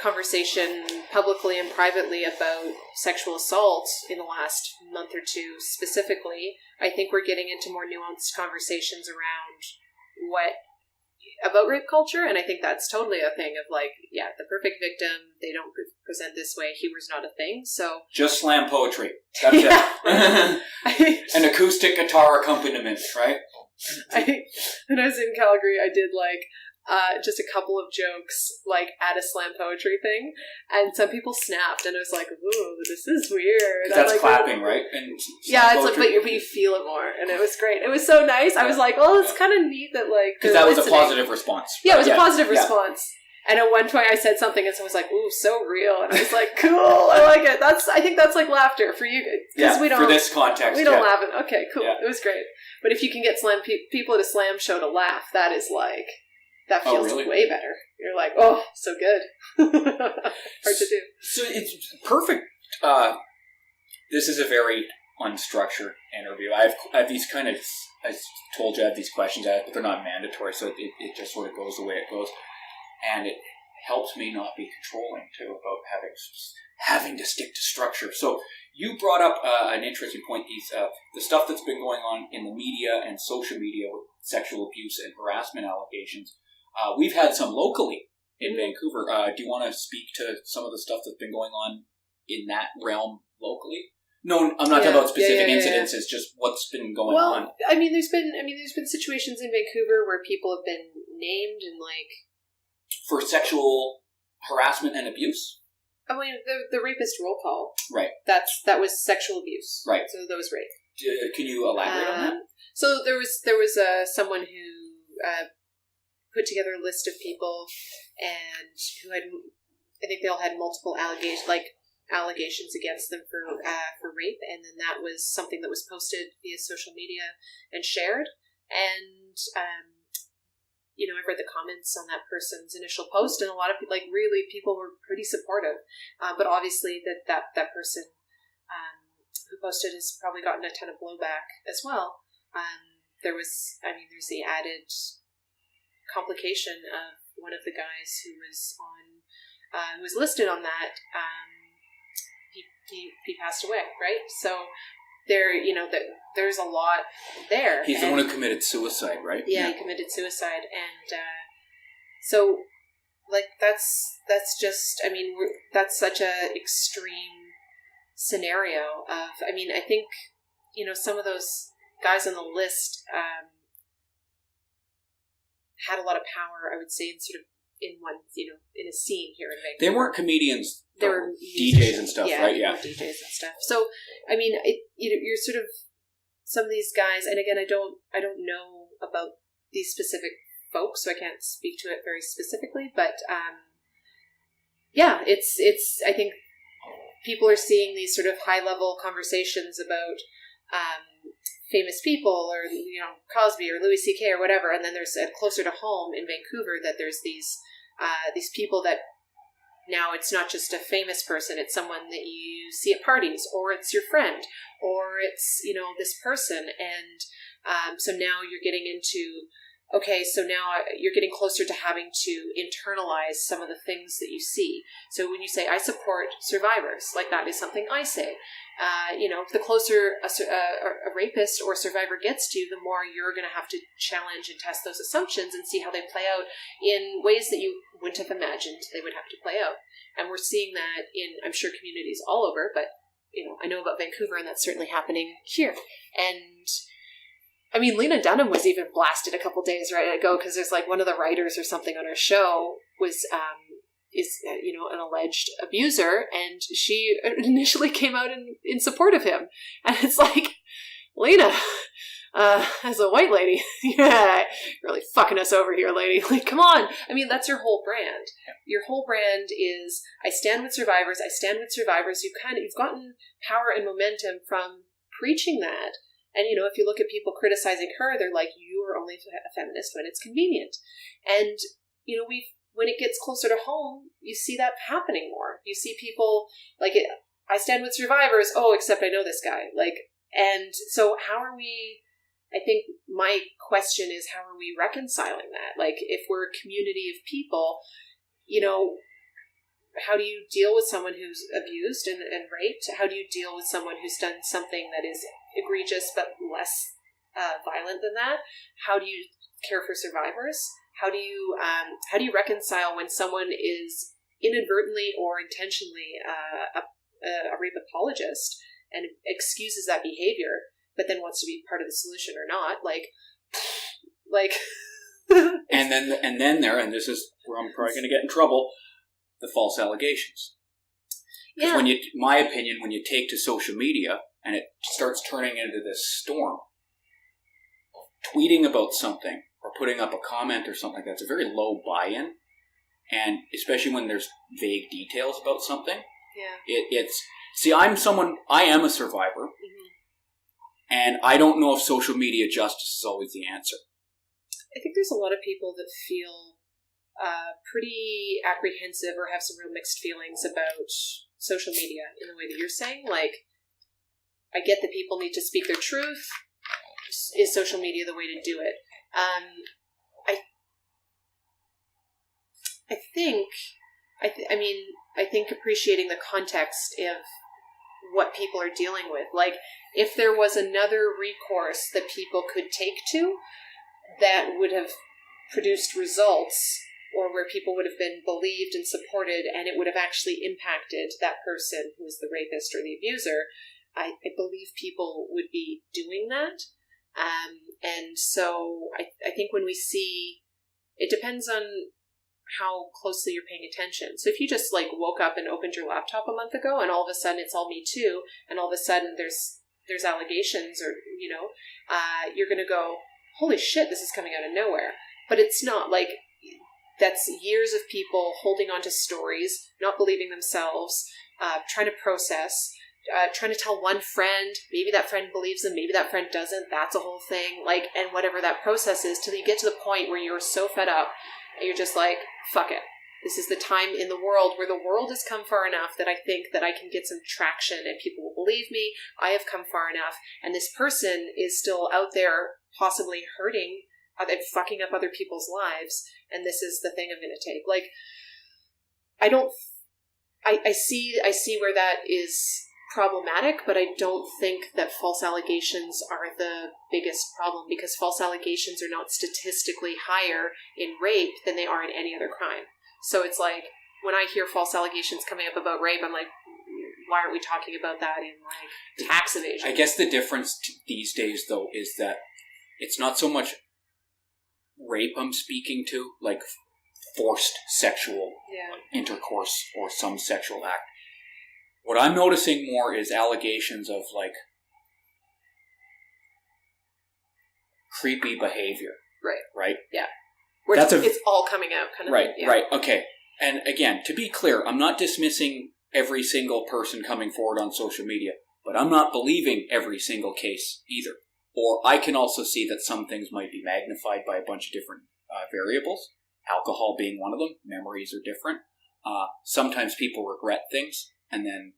conversation publicly and privately about sexual assault in the last month or two specifically, I think we're getting into more nuanced conversations about rape culture, and I think that's totally a thing of, like, the perfect victim, they don't present this way, humor's not a thing, so... Just slam poetry. That's it. An acoustic guitar accompaniment, right? When I was in Calgary, I did, just a couple of jokes, at a slam poetry thing, and some people snapped, and I was like, ooh, this is weird. That's clapping, right? And it's but you feel it more, and it was great. It was so nice. I was like, well, it's kind of neat that, because that was a positive response. Yeah, it was a positive response. And at one point I said something, and someone was like, ooh, so real, and I was like, cool, I like it. I think that's like laughter for you, because we don't... for this context, we don't laugh at... Okay, cool, it was great. But if you can get people at a slam show to laugh, that is like... That feels way better. You're like, oh, so good. Hard to do. So it's perfect. This is a very unstructured interview. I have these kind of, I told you I have these questions, but they're not mandatory, so it just sort of goes the way it goes. And helps me not be controlling too, about having to stick to structure. So you brought up an interesting point. The stuff that's been going on in the media and social media with sexual abuse and harassment allegations. We've had some locally in Vancouver. Do you want to speak to some of the stuff that's been going on in that realm locally? No, I'm not talking about specific incidents. It's just what's been going on. Well, I mean, there's been situations in Vancouver where people have been named and for sexual harassment and abuse. I mean, the rapist roll call. Right. That was sexual abuse. Right. So that was rape. Can you elaborate on that? So there was someone who put together a list of people and who had, I think they all had multiple allegations against them for rape, and then that was something that was posted via social media and shared. And I've read the comments on that person's initial post, and a lot of people, people were pretty supportive. But obviously that person who posted has probably gotten a ton of blowback as well. There's the added complication of one of the guys who was who was listed on that. He passed away, right? So there's a lot there. He's the one who committed suicide, right? Yeah, he committed suicide, and so that's just, that's such a extreme scenario of, I think some of those guys on the list had a lot of power, I would say, in a scene here in Vancouver. They weren't comedians. They were DJs and stuff, right? Yeah, DJs and stuff. So, you're sort of, some of these guys, and again, I don't know about these specific folks, so I can't speak to it very specifically, but it's I think people are seeing these sort of high-level conversations about famous people, or Cosby or Louis C.K. or whatever, and then there's closer to home in Vancouver that there's these people that now it's not just a famous person, it's someone that you see at parties, or it's your friend, or it's this person, and so now you're getting into, okay, so now you're getting closer to having to internalize some of the things that you see. So when you say, I support survivors, that is something I say. The closer a rapist or survivor gets to you, the more you're going to have to challenge and test those assumptions and see how they play out in ways that you wouldn't have imagined they would have to play out. And we're seeing that in, I'm sure, communities all over, but, I know about Vancouver, and that's certainly happening here. And Lena Dunham was even blasted a couple days ago because there's one of the writers or something on her show is an alleged abuser, and she initially came out in support of him. And it's Lena, as a white lady, yeah, really fucking us over here, lady. Come on. That's your whole brand. Your whole brand is, I stand with survivors. I stand with survivors. You've gotten power and momentum from preaching that. And, if you look at people criticizing her, they're like, you are only a feminist when it's convenient. And, when it gets closer to home, you see that happening more. You see people I stand with survivors. Oh, except I know this guy. And so how are we, I think my question is, how are we reconciling that? If we're a community of people, how do you deal with someone who's abused and raped? How do you deal with someone who's done something that is egregious but less violent than that? How do you care for survivors? How do you reconcile when someone is inadvertently or intentionally a rape apologist and excuses that behavior, but then wants to be part of the solution or not? and then there, and this is where I'm probably going to get in trouble, the false allegations. Yeah. My opinion, when you take to social media and it starts turning into this storm, tweeting about something or putting up a comment or something like that, it's a very low buy-in, and especially when there's vague details about something. Yeah. I am a survivor, and I don't know if social media justice is always the answer. I think there's a lot of people that feel pretty apprehensive or have some real mixed feelings about social media in the way that you're saying. I get that people need to speak their truth. Is social media the way to do it? I think appreciating the context of what people are dealing with. Like, if there was another recourse that people could take to that would have produced results, or where people would have been believed and supported, and it would have actually impacted that person who was the rapist or the abuser, I believe people would be doing that. And so I think when we see, it depends on how closely you're paying attention. So if you just like woke up and opened your laptop a month ago, and all of a sudden it's all Me Too, and all of a sudden there's allegations, or, you know, you're going to go, holy shit, this is coming out of nowhere. But it's not. Like, that's years of people holding on to stories, not believing themselves, trying to process, trying to tell one friend, maybe that friend believes them, maybe that friend doesn't, that's a whole thing, like, and whatever that process is, till you get to the point where you're so fed up, and you're just like, fuck it. This is the time in the world where the world has come far enough that I think that I can get some traction and people will believe me. I have come far enough, and this person is still out there possibly hurting and fucking up other people's lives, and this is the thing I'm going to take. Like, I see where that is problematic, but I don't think that false allegations are the biggest problem, because false allegations are not statistically higher in rape than they are in any other crime. So it's like, when I hear false allegations coming up about rape, I'm like, why aren't we talking about that in, like, tax evasion? I guess the difference these days, though, is that it's not so much rape I'm speaking to, like forced sexual intercourse or some sexual act. What I'm noticing more is allegations of, like, creepy behavior. Right? Yeah. Where it's all coming out, kind of right, thing. Yeah. Right, okay. And again, to be clear, I'm not dismissing every single person coming forward on social media, but I'm not believing every single case either. Or I can also see that some things might be magnified by a bunch of different variables, alcohol being one of them. Memories are different. Sometimes people regret things and then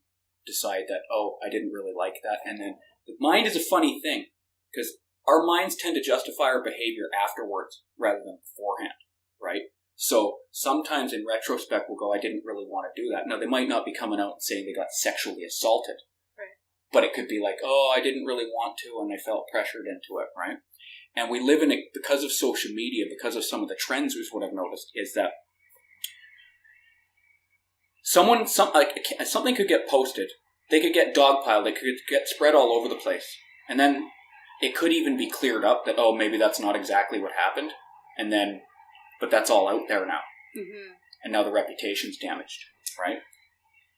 decide that, oh, I didn't really like that. And then the mind is a funny thing, because our minds tend to justify our behavior afterwards rather than beforehand, right? So sometimes in retrospect we'll go, I didn't really want to do that. Now, they might not be coming out and saying they got sexually assaulted, but it could be like, oh, I didn't really want to, and I felt pressured into it, right? And we live in it because of social media, because of some of the trends, is what I've noticed, is that something could get posted, they could get dogpiled, it could get spread all over the place, and then it could even be cleared up that, oh, maybe that's not exactly what happened, and then, but that's all out there now. Mm-hmm. And now the reputation's damaged, right?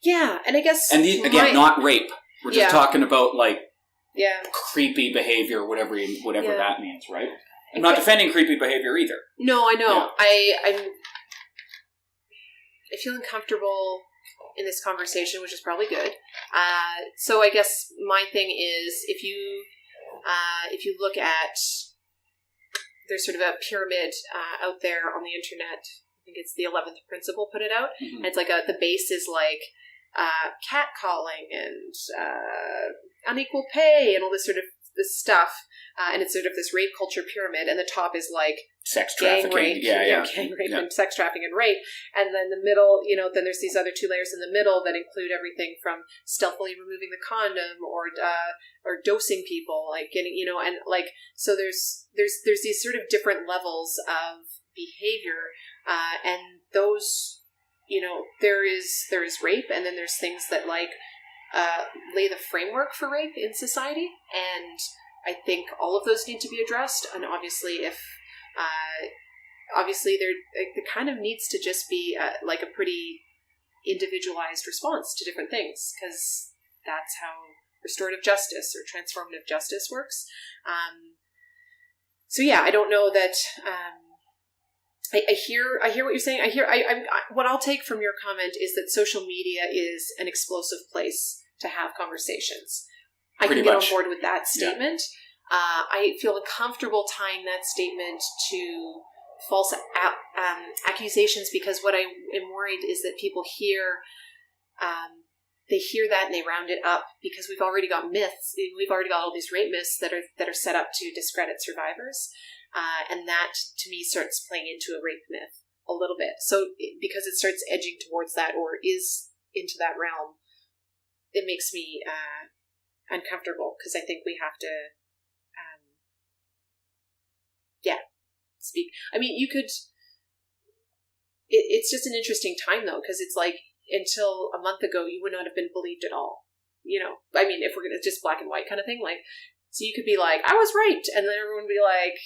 Yeah, and I guess... And not rape. We're just talking about, like, creepy behavior, whatever that means, right? I'm not defending creepy behavior either. No, I know. Yeah. I feel uncomfortable in this conversation, which is probably good. So I guess my thing is, if you look at, there's sort of a pyramid out there on the internet. I think it's the 11th Principle put it out. Mm-hmm. And it's like the base is like catcalling and unequal pay and all this sort of this stuff. And it's sort of this rape culture pyramid. And the top is like sex trafficking, gang rape and sex trafficking and rape. And then the middle, then there's these other two layers in the middle that include everything from stealthily removing the condom or dosing people, like getting, and like, so there's these sort of different levels of behavior, and those, there is rape, and then there's things that like lay the framework for rape in society, and I think all of those need to be addressed. And obviously, there kind of needs to just be like a pretty individualized response to different things, because that's how restorative justice or transformative justice works. So yeah, I don't know that. I hear what you're saying. What I'll take from your comment is that social media is an explosive place to have conversations. I can get on board with that statement. Yeah. I feel uncomfortable tying that statement to false accusations, because what I am worried is that people hear that and they round it up, because we've already got myths. We've already got all these rape myths that are set up to discredit survivors, and that to me starts playing into a rape myth. a little bit. So because it starts edging towards that or is into that realm, it makes me uncomfortable because I think we have to, speak. I mean, you could. It's just an interesting time though, because it's like until a month ago, you would not have been believed at all. You know, I mean, if we're gonna just black and white kind of thing, like, so you could be like, I was raped, and then everyone would be like,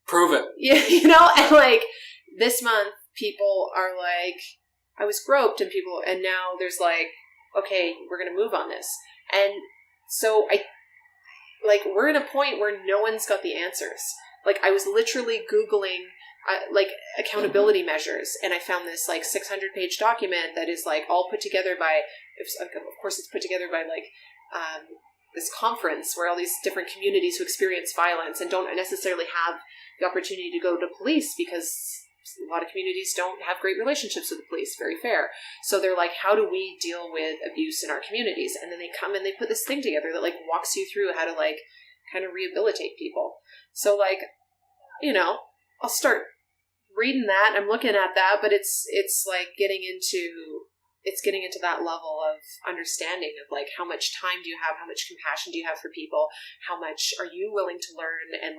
prove it. Yeah, you know, and like this month, people are like, I was groped, and now there's like, okay, we're gonna move on this, and so we're at a point where no one's got the answers. Like, I was literally Googling, accountability measures, and I found this, 600-page document that is, all put together by, of course, it's put together by, this conference where all these different communities who experience violence and don't necessarily have the opportunity to go to police because a lot of communities don't have great relationships with the police, very fair. So they're like, how do we deal with abuse in our communities? And then they come and they put this thing together that, walks you through how to, kind of rehabilitate people. So, I'll start reading that. I'm looking at that, but it's getting into that level of understanding of how much time do you have, how much compassion do you have for people, how much are you willing to learn and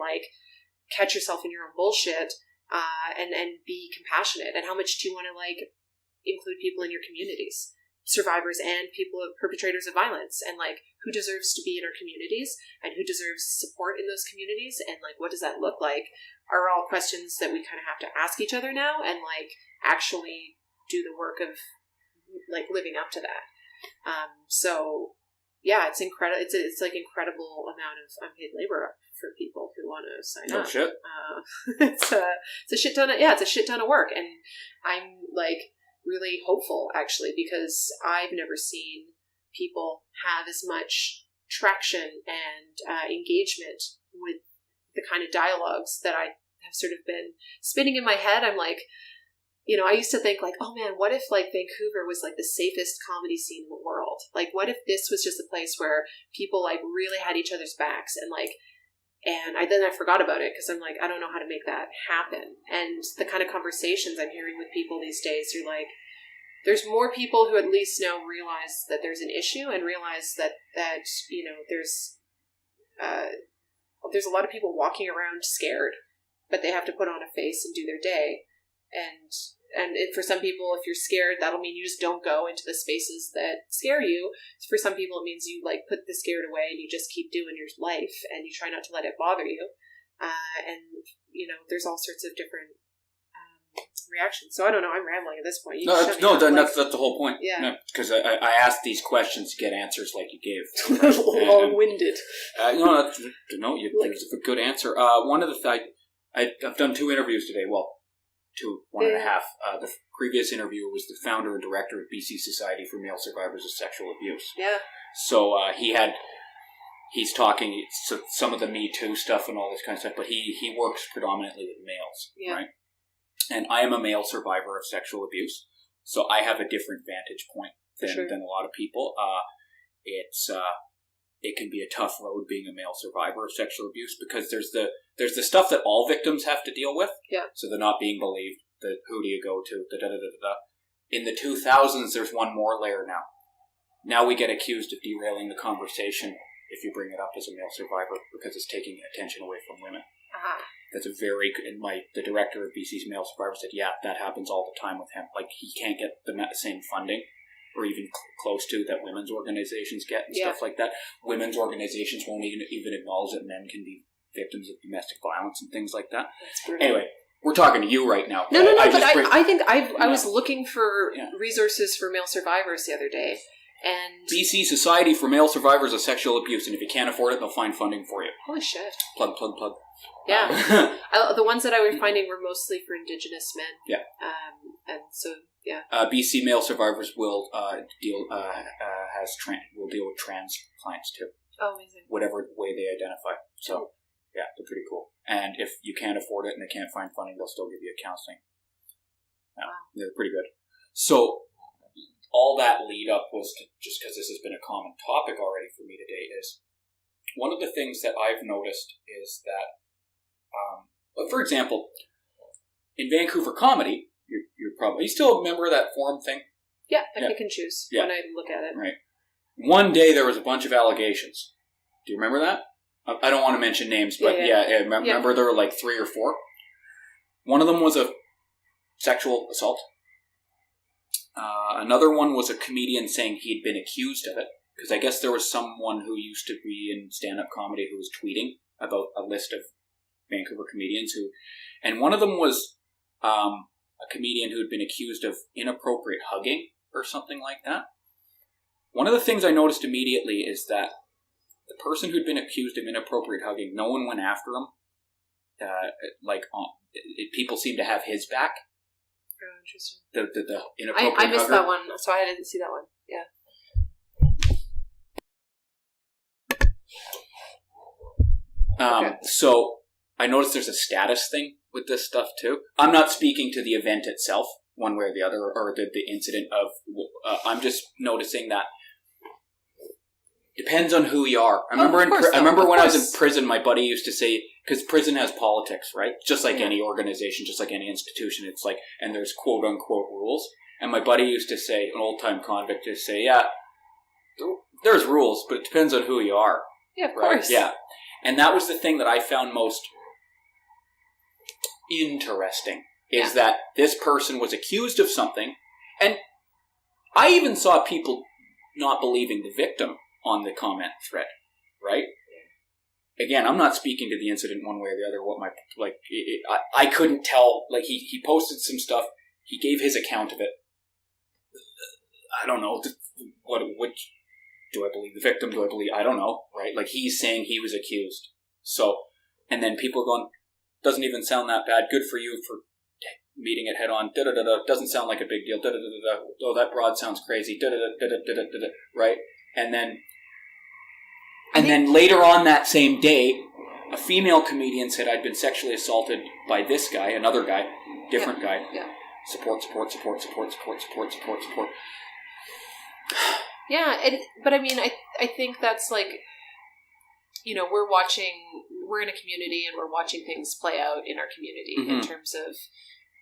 catch yourself in your own bullshit, and be compassionate, and how much do you want to include people in your communities, survivors and people of perpetrators of violence, and who deserves to be in our communities and who deserves support in those communities, and what does that look like, are all questions that we kind of have to ask each other now, and actually do the work of living up to that. So yeah, it's incredible. It's incredible amount of unpaid labor for people who want to sign up. Shit. It's a shit ton of it's a shit ton of work, and I'm really hopeful actually, because I've never seen people have as much traction and engagement with the kind of dialogues that I have sort of been spinning in my head. I'm I used to think oh man, what if Vancouver was the safest comedy scene in the world? What if this was just a place where people really had each other's backs, and then I forgot about it because I'm I don't know how to make that happen. And the kind of conversations I'm hearing with people these days are there's more people who at least now realize that there's an issue, and realize that there's a lot of people walking around scared, but they have to put on a face and do their day. And for some people, if you're scared, that'll mean you just don't go into the spaces that scare you. For some people, it means you put the scared away and you just keep doing your life and you try not to let it bother you. And there's all sorts of different reactions. So I don't know. I'm rambling at this point. That's the whole point. Yeah, because I asked these questions to get answers like you gave. Long-winded. There's a good answer. One of the I've done 2 interviews today. Well, 1.5. The previous interview was the founder and director of BC Society for Male Survivors of Sexual Abuse. Yeah. So he's talking some of the Me Too stuff and all this kind of stuff, but he works predominantly with males, right? And I am a male survivor of sexual abuse, so I have a different vantage point than a lot of people. It can be a tough road being a male survivor of sexual abuse, because there's the stuff that all victims have to deal with. Yeah. So they're not being believed. Who do you go to? In the 2000s, there's one more layer now. Now we get accused of derailing the conversation if you bring it up as a male survivor, because it's taking attention away from women. Uh-huh. That's the director of BC's Male Survivors said, yeah, that happens all the time with him. He can't get the same funding, or even close to, that women's organizations get and stuff like that. Women's organizations won't even acknowledge that men can be victims of domestic violence and things like that. That's brutal. Anyway, we're talking to you right now. No, I think I was looking for resources for male survivors the other day. And BC Society for Male Survivors of Sexual Abuse, and if you can't afford it, they'll find funding for you. Holy shit. Plug. Yeah. The ones that I was finding were mostly for Indigenous men. Yeah. And so, yeah. BC Male Survivors will deal with trans clients too. Oh, amazing. Whatever way they identify. So, yeah, they're pretty cool. And if you can't afford it and they can't find funding, they'll still give you counseling. Yeah, wow. They're pretty good. So, all that lead up was to, just because this has been a common topic already for me today, is one of the things that I've noticed is that, for example, in Vancouver comedy, you're probably... You still remember that forum thing? Yeah, I pick and choose when I look at it. Right. One day there was a bunch of allegations. Do you remember that? I don't want to mention names, but remember there were like 3 or 4? One of them was a sexual assault. Another one was a comedian saying he'd been accused of it. Because I guess there was someone who used to be in stand-up comedy who was tweeting about a list of Vancouver comedians who... And one of them was a comedian who had been accused of inappropriate hugging or something like that. One of the things I noticed immediately is that the person who'd been accused of inappropriate hugging, no one went after him. People seemed to have his back. Oh, interesting. The inappropriate I missed hugger. that one, so I didn't see that one. Yeah. Okay. So I noticed there's a status thing with this stuff too. I'm not speaking to the event itself, one way or the other, or the incident of. I'm just noticing that depends on who you are. I remember when I was in prison, my buddy used to say, because prison has politics, right? Just like any organization, just like any institution, it's like, and there's quote unquote rules. And my buddy used to say, an old time convict, used to say, yeah, there's rules, but it depends on who you are. Yeah, of right? course. Yeah. And that was the thing that I found most interesting, is that this person was accused of something, and I even saw people not believing the victim on the comment thread, right? Again, I'm not speaking to the incident one way or the other. I couldn't tell. Like he posted some stuff. He gave his account of it. I don't know. Which do I believe the victim? Do I believe? I don't know. Right? Like he's saying he was accused. So, and then people are going, doesn't even sound that bad. Good for you for meeting it head on. Doesn't sound like a big deal. Oh, that broad sounds crazy. Right? And then later on that same day, a female comedian said, I'd been sexually assaulted by this guy, another guy, different guy. Yeah. Support. Yeah, but I mean, I think that's like, we're in a community and we're watching things play out in our community in terms of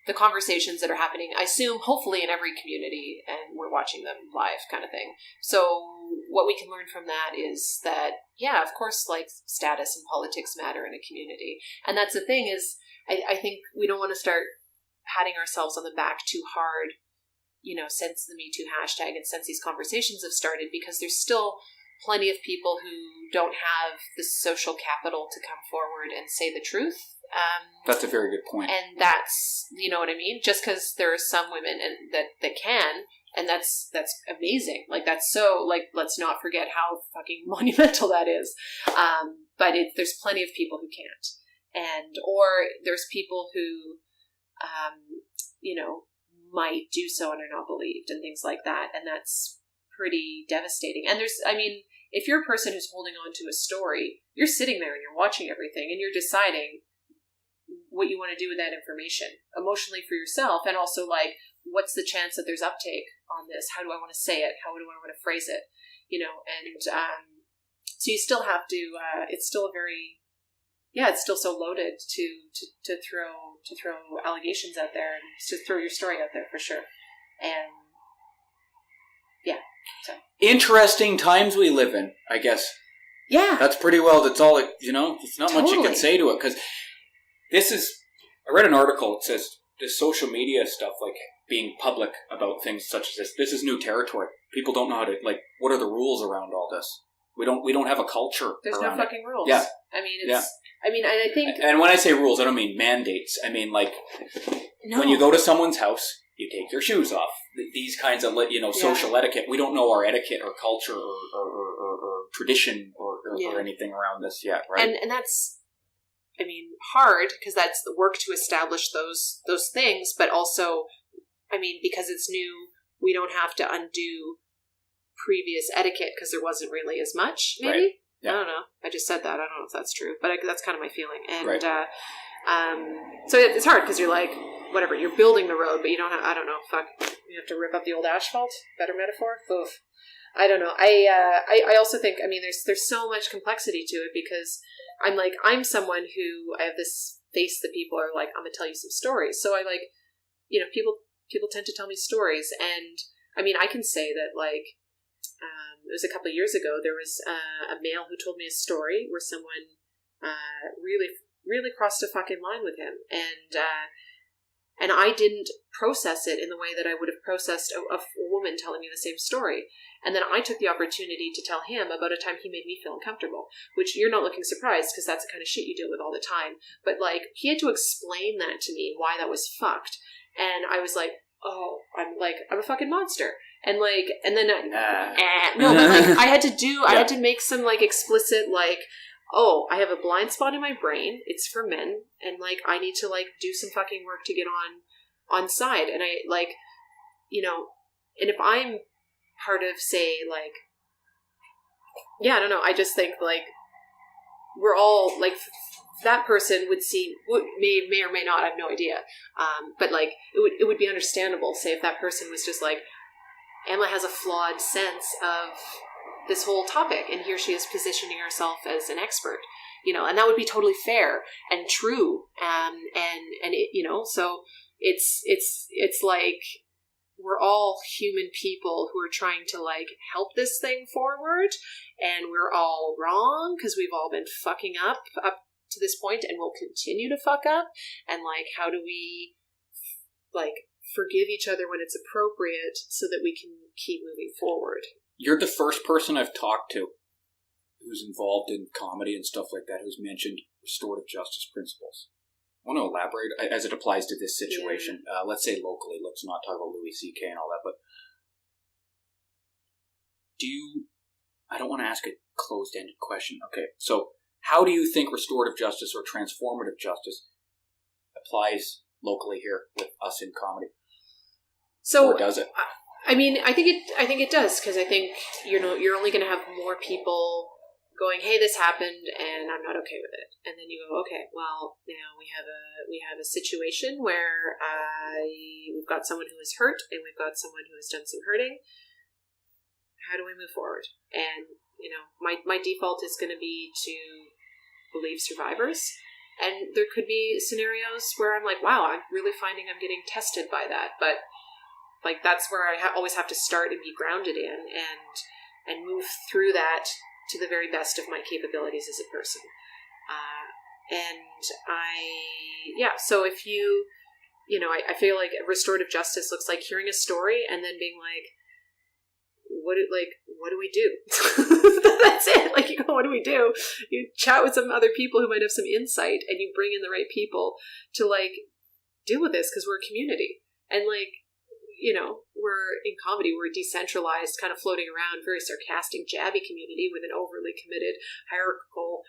the conversations that are happening, I assume, hopefully in every community, and we're watching them live kind of thing. So what we can learn from that is that, yeah, of course, like status and politics matter in a community. And that's the thing is, I think we don't want to start patting ourselves on the back too hard, since the Me Too hashtag and since these conversations have started, because there's still plenty of people who don't have the social capital to come forward and say the truth. That's a very good point. And that's, you know what I mean? Just because there are some women that can, and that's amazing. Like, that's so, like, let's not forget how fucking monumental that is. But there's plenty of people who can't. Or there's people who, might do so and are not believed and things like that. And that's pretty devastating. And if you're a person who's holding on to a story, you're sitting there and you're watching everything and you're deciding what you want to do with that information emotionally for yourself, and also like, what's the chance that there's uptake on this? How do I want to say it? How do I want to phrase it? So you still have to. It's still it's still so loaded to throw allegations out there and to throw your story out there for sure. And yeah, so interesting times we live in, I guess. Yeah, that's pretty well. That's all. It's not much you can say to it, because this is. I read an article. It says this social media stuff, like being public about things such as this. This is new territory. People don't know how to, like, what are the rules around all this? We don't have a culture. There's no fucking rules. Yeah. I think. And when I say rules, I don't mean mandates. I mean, like, when you go to someone's house, you take your shoes off. These kinds of, social etiquette. We don't know our etiquette or culture or tradition or anything around this yet, right? And that's, hard, because that's the work to establish those things, but also, because it's new, we don't have to undo previous etiquette because there wasn't really as much, maybe? Right. Yeah. I don't know. I just said that. I don't know if that's true, but that's kind of my feeling. And so it's hard because you're like, whatever, you're building the road, but you don't have, I don't know, you have to rip up the old asphalt? Better metaphor? Oof. I don't know. I also think, there's so much complexity to it, because I'm someone who, I have this face the people are like, I'm gonna tell you some stories. So I like, people tend to tell me stories, and I mean, I can say that like, it was a couple of years ago, there was a male who told me a story where someone really, really crossed a fucking line with him, and I didn't process it in the way that I would have processed a woman telling me the same story. And then I took the opportunity to tell him about a time he made me feel uncomfortable, which you're not looking surprised because that's the kind of shit you deal with all the time. But like, he had to explain that to me, why that was fucked. And I was like, oh, I'm a fucking monster. And like, and then, no, but like, I had to make some like explicit, like, oh, I have a blind spot in my brain. It's for men. And like, I need to like do some fucking work to get on side. And I like, and if I'm part of, say, like, I don't know. I just think like we're all like, that person may or may not, I have no idea. But like, it would be understandable, say, if that person was just like, Emma has a flawed sense of this whole topic, and here she is positioning herself as an expert, and that would be totally fair and true. And it, so it's like, we're all human people who are trying to like help this thing forward, and we're all wrong because we've all been fucking up to this point and will continue to fuck up. And like, how do we like forgive each other when it's appropriate so that we can keep moving forward? You're the first person I've talked to who's involved in comedy and stuff like that who's mentioned restorative justice principles. I want to elaborate as it applies to this situation. Yeah. Let's say locally. Let's not talk about Louis C.K. and all that, but I don't want to ask a closed-ended question. Okay, so how do you think restorative justice or transformative justice applies locally here with us in comedy? So, or does it? I mean, I think it does, because I think you're only going to have more people going, hey, this happened and I'm not okay with it, and then you go, okay, well, now we have a situation where we've got someone who is hurt and we've got someone who has done some hurting. How do we move forward? And my default is going to be to believe survivors, and there could be scenarios where I'm like, wow, I'm really finding I'm getting tested by that, but like, that's where I always have to start and be grounded in and move through that to the very best of my capabilities as a person. So if I feel like restorative justice looks like hearing a story and then being like, what do we do? That's it. Like, you go, what do we do? You chat with some other people who might have some insight, and you bring in the right people to like deal with this, because we're a community. And like, we're in comedy, we're a decentralized, kind of floating around, very sarcastic, jabby community with an overly committed, hierarchical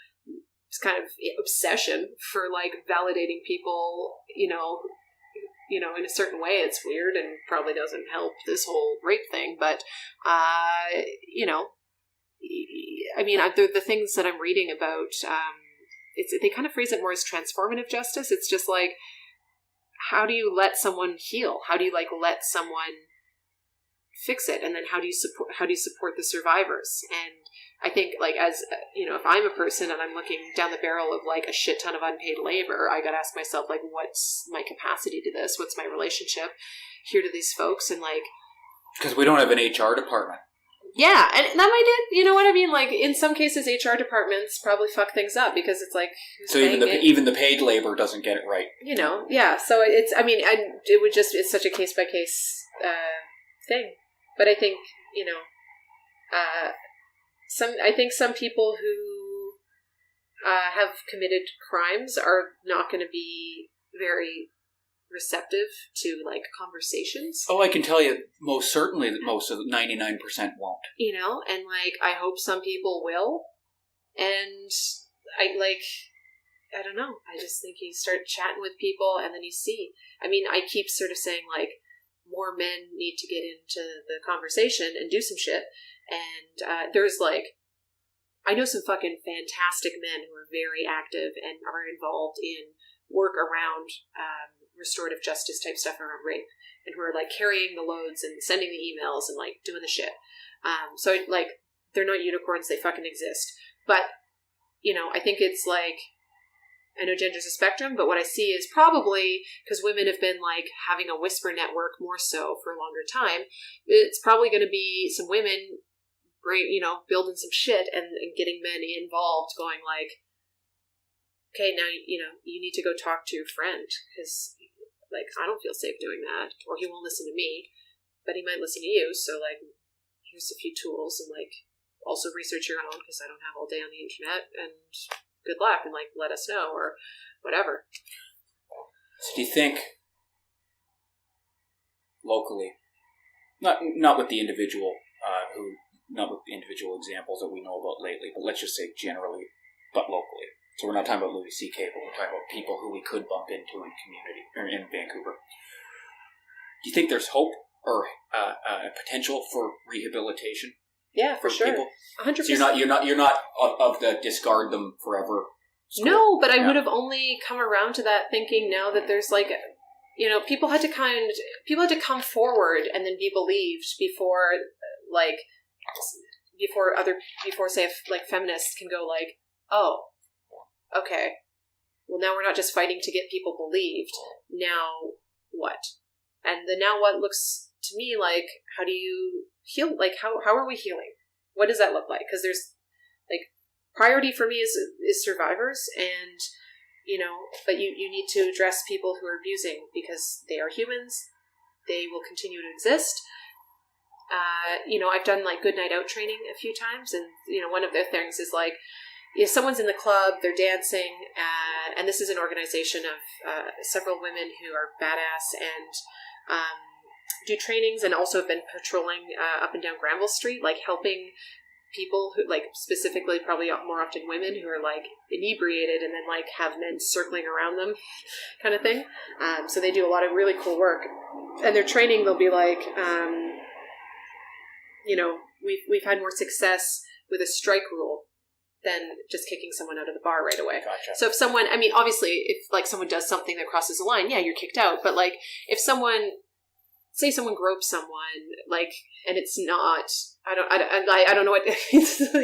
kind of obsession for like validating people, in a certain way. It's weird and probably doesn't help this whole rape thing, but, I mean, the things that I'm reading about, they kind of phrase it more as transformative justice. It's just like, how do you let someone heal? How do you like let someone fix it? And then how do you support the survivors? And I think, like, as if I'm a person and I'm looking down the barrel of like a shit ton of unpaid labor, I got to ask myself, like, what's my capacity to this? What's my relationship here to these folks? And like, because we don't have an HR department. Yeah, and that might, you know what I mean? Like, in some cases, HR departments probably fuck things up, because it's like, so even the paid labor doesn't get it right. Yeah. So it's such a case by case thing. But I think some people who have committed crimes are not going to be very receptive to like conversations. Oh, I can tell you most certainly that most of 99% won't. And like, I hope some people will. And I don't know. I just think you start chatting with people and then you see. I mean, I keep sort of saying like, more men need to get into the conversation and do some shit. And there's like, I know some fucking fantastic men who are very active and are involved in work around restorative justice type stuff around rape, and who are like carrying the loads and sending the emails and like doing the shit. So like, they're not unicorns, they fucking exist. But I think it's like, I know gender's a spectrum, but what I see is probably, because women have been like having a whisper network more so for a longer time, it's probably going to be some women, building some shit and getting men involved, going like, okay, now, you need to go talk to your friend, because, like, I don't feel safe doing that, or he won't listen to me, but he might listen to you, so, like, here's a few tools, and, like, also research your own, because I don't have all day on the internet, and good luck, and, like, let us know, or whatever. So do you think, locally, not with the individual, not with the individual examples that we know about lately, but let's just say generally, but locally. So we're not talking about Louis C.K., but we're talking about people who we could bump into in community, or in Vancouver. Do you think there's hope or a potential for rehabilitation? Yeah, for sure. People? 100%. So you're not of the discard them forever school? No, but I would have only come around to that thinking now that there's like, people had to come forward and then be believed before say like feminists can go like, oh, okay, well now we're not just fighting to get people believed. Now what? And the now what looks to me like, how do you heal? Like how are we healing? What does that look like? Because there's like priority for me is survivors, and but you need to address people who are abusing, because they are humans. They will continue to exist. I've done like good night out training a few times, and one of their things is like, if someone's in the club, they're dancing, and this is an organization of several women who are badass and do trainings, and also have been patrolling up and down Granville Street, like helping people who, like, specifically probably more often women who are like inebriated and then like have men circling around them kind of thing. So they do a lot of really cool work, and their training, they'll be like, we've had more success with a strike rule than just kicking someone out of the bar right away. Gotcha. So if someone, obviously if like someone does something that crosses the line, yeah, you're kicked out. But like if someone gropes someone, like, and it's not, I don't know what.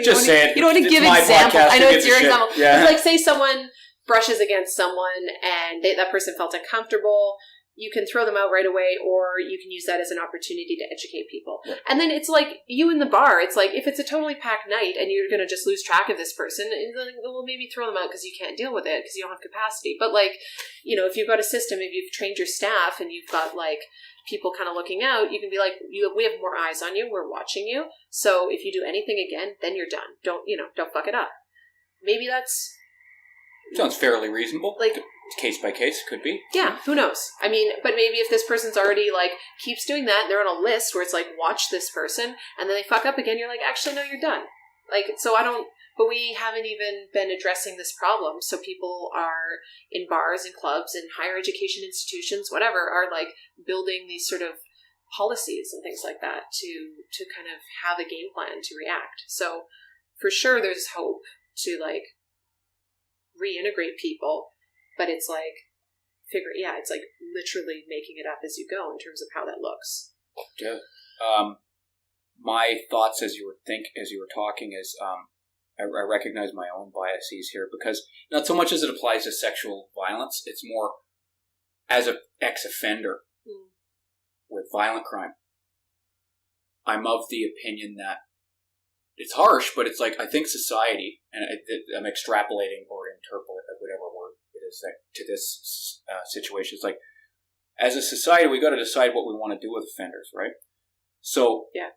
Just say it. You don't want to give examples. I know it's your example. Yeah. But like, say someone brushes against someone and that person felt uncomfortable. You can throw them out right away, or you can use that as an opportunity to educate people. Yeah. And then it's like you in the bar. It's like if it's a totally packed night and you're going to just lose track of this person, well, maybe throw them out because you can't deal with it because you don't have capacity. But like, if you've got a system, if you've trained your staff and you've got like people kind of looking out, you can be like, we have more eyes on you. We're watching you. So if you do anything again, then you're done. Don't fuck it up. Maybe that's... Sounds fairly reasonable. Like, case by case, could be. Yeah, who knows? But maybe if this person's already like keeps doing that, they're on a list where it's like, watch this person, and then they fuck up again, you're like, actually no, you're done. Like, so but we haven't even been addressing this problem. So people are in bars and clubs and higher education institutions, whatever, are like building these sort of policies and things like that to kind of have a game plan to react. So for sure there's hope to like reintegrate people. But it's like, it's like literally making it up as you go in terms of how that looks. Yeah. My thoughts as you were talking is, I recognize my own biases here, because not so much as it applies to sexual violence, it's more as an ex-offender with violent crime. I'm of the opinion that it's harsh, but it's like, I think society, and I'm extrapolating or interpolating, whatever word is that to this situation. It's like, as a society, we got to decide what we want to do with offenders, right? So, yeah,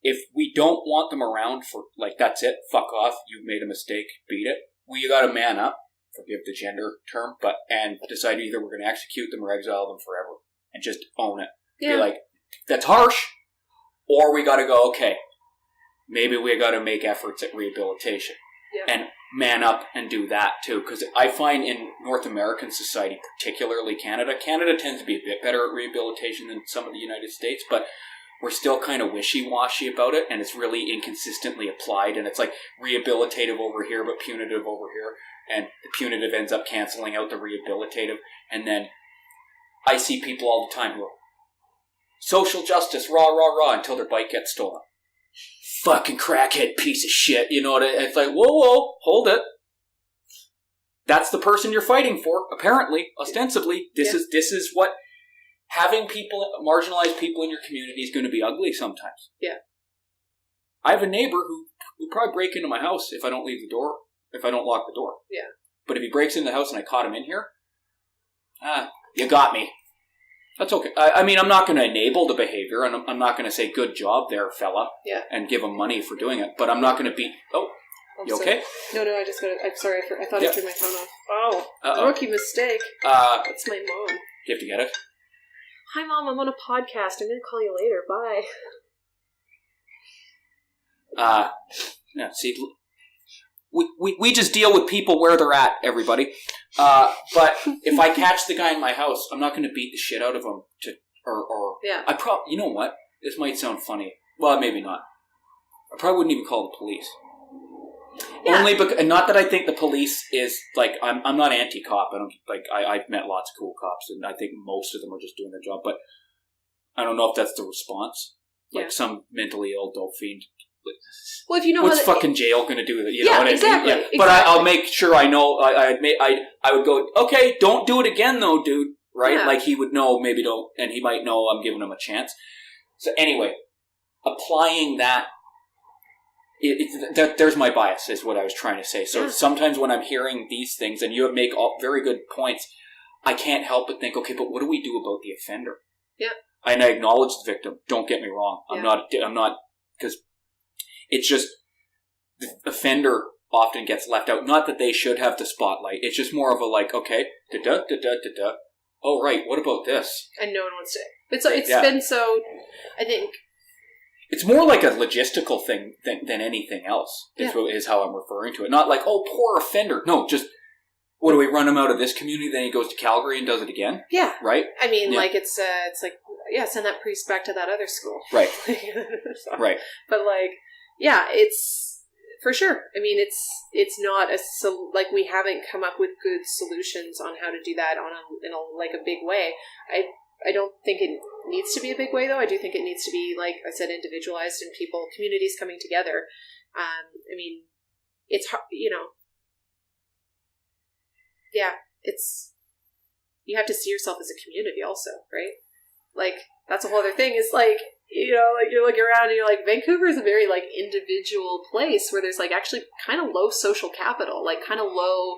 if we don't want them around for like, that's it, fuck off, you've made a mistake, beat it. We got to man up, forgive the gender term, and decide either we're going to execute them or exile them forever, and just own it. Yeah. Be like, that's harsh, or we got to go, okay, maybe we got to make efforts at rehabilitation. Yeah. And man up and do that too, because I find in North American society, particularly Canada tends to be a bit better at rehabilitation than some of the United States, but we're still kind of wishy-washy about it, and it's really inconsistently applied, and it's like rehabilitative over here but punitive over here, and the punitive ends up canceling out the rehabilitative. And then I see people all the time who are social justice, rah, rah, rah, until their bike gets stolen. Fucking crackhead piece of shit, it's like, whoa, hold it. that's the person you're fighting for. Apparently, ostensibly, this is what having marginalized people in your community is going to be ugly sometimes. Yeah. I have a neighbor who will probably break into my house if I don't lock the door. Yeah. But if he breaks into the house and I caught him in here, you got me. That's okay. I mean, I'm not going to enable the behavior, and I'm not going to say, good job there, fella, and give him money for doing it. But I'm not going to beat... Oh, you okay? No, I just got it. I'm sorry. I thought I turned my phone off. Oh, rookie mistake. That's my mom. Do you have to get it? Hi, Mom. I'm on a podcast. I'm going to call you later. Bye. Yeah, see... We just deal with people where they're at, everybody. But if I catch the guy in my house, I'm not going to beat the shit out of him. You know what? This might sound funny. Well, maybe not. I probably wouldn't even call the police. Yeah. Only because, and not that I think the police is like I'm not anti-cop. I've met lots of cool cops, and I think most of them are just doing their job. But I don't know if that's the response. Like some mentally ill dope fiend. Well, if you know what's fucking jail going to do with it? You know what exactly, I mean? Yeah. But I'll make sure I know. I would go, okay, don't do it again, though, dude. Right? Yeah. Like he would know, maybe don't, and he might know I'm giving him a chance. So anyway, applying that, there's my bias, is what I was trying to say. So sometimes when I'm hearing these things, and you make all very good points, I can't help but think, okay, but what do we do about the offender? Yeah. And I acknowledge the victim. Don't get me wrong. I'm not, because it's just the offender often gets left out. Not that they should have the spotlight. It's just more of a like, okay, da-da-da-da-da-da. Oh, right, what about this? And no one wants to. It's been so, I think... It's more like a logistical thing than anything else, is how I'm referring to it. Not like, oh, poor offender. No, just, what do we run him out of this community, then he goes to Calgary and does it again? Yeah. Right? I mean, like, it's like, send that priest back to that other school. Right. So, right. But, like, it's, for sure. I mean, it's not like, we haven't come up with good solutions on how to do that in a big way. I don't think it needs to be a big way, though. I do think it needs to be, like I said, individualized and communities coming together. I mean, it's hard, it's, you have to see yourself as a community also, right? Like, that's a whole other thing, is like, like you're looking around and you're like, Vancouver is a very like individual place where there's like actually kind of low social capital, like kind of low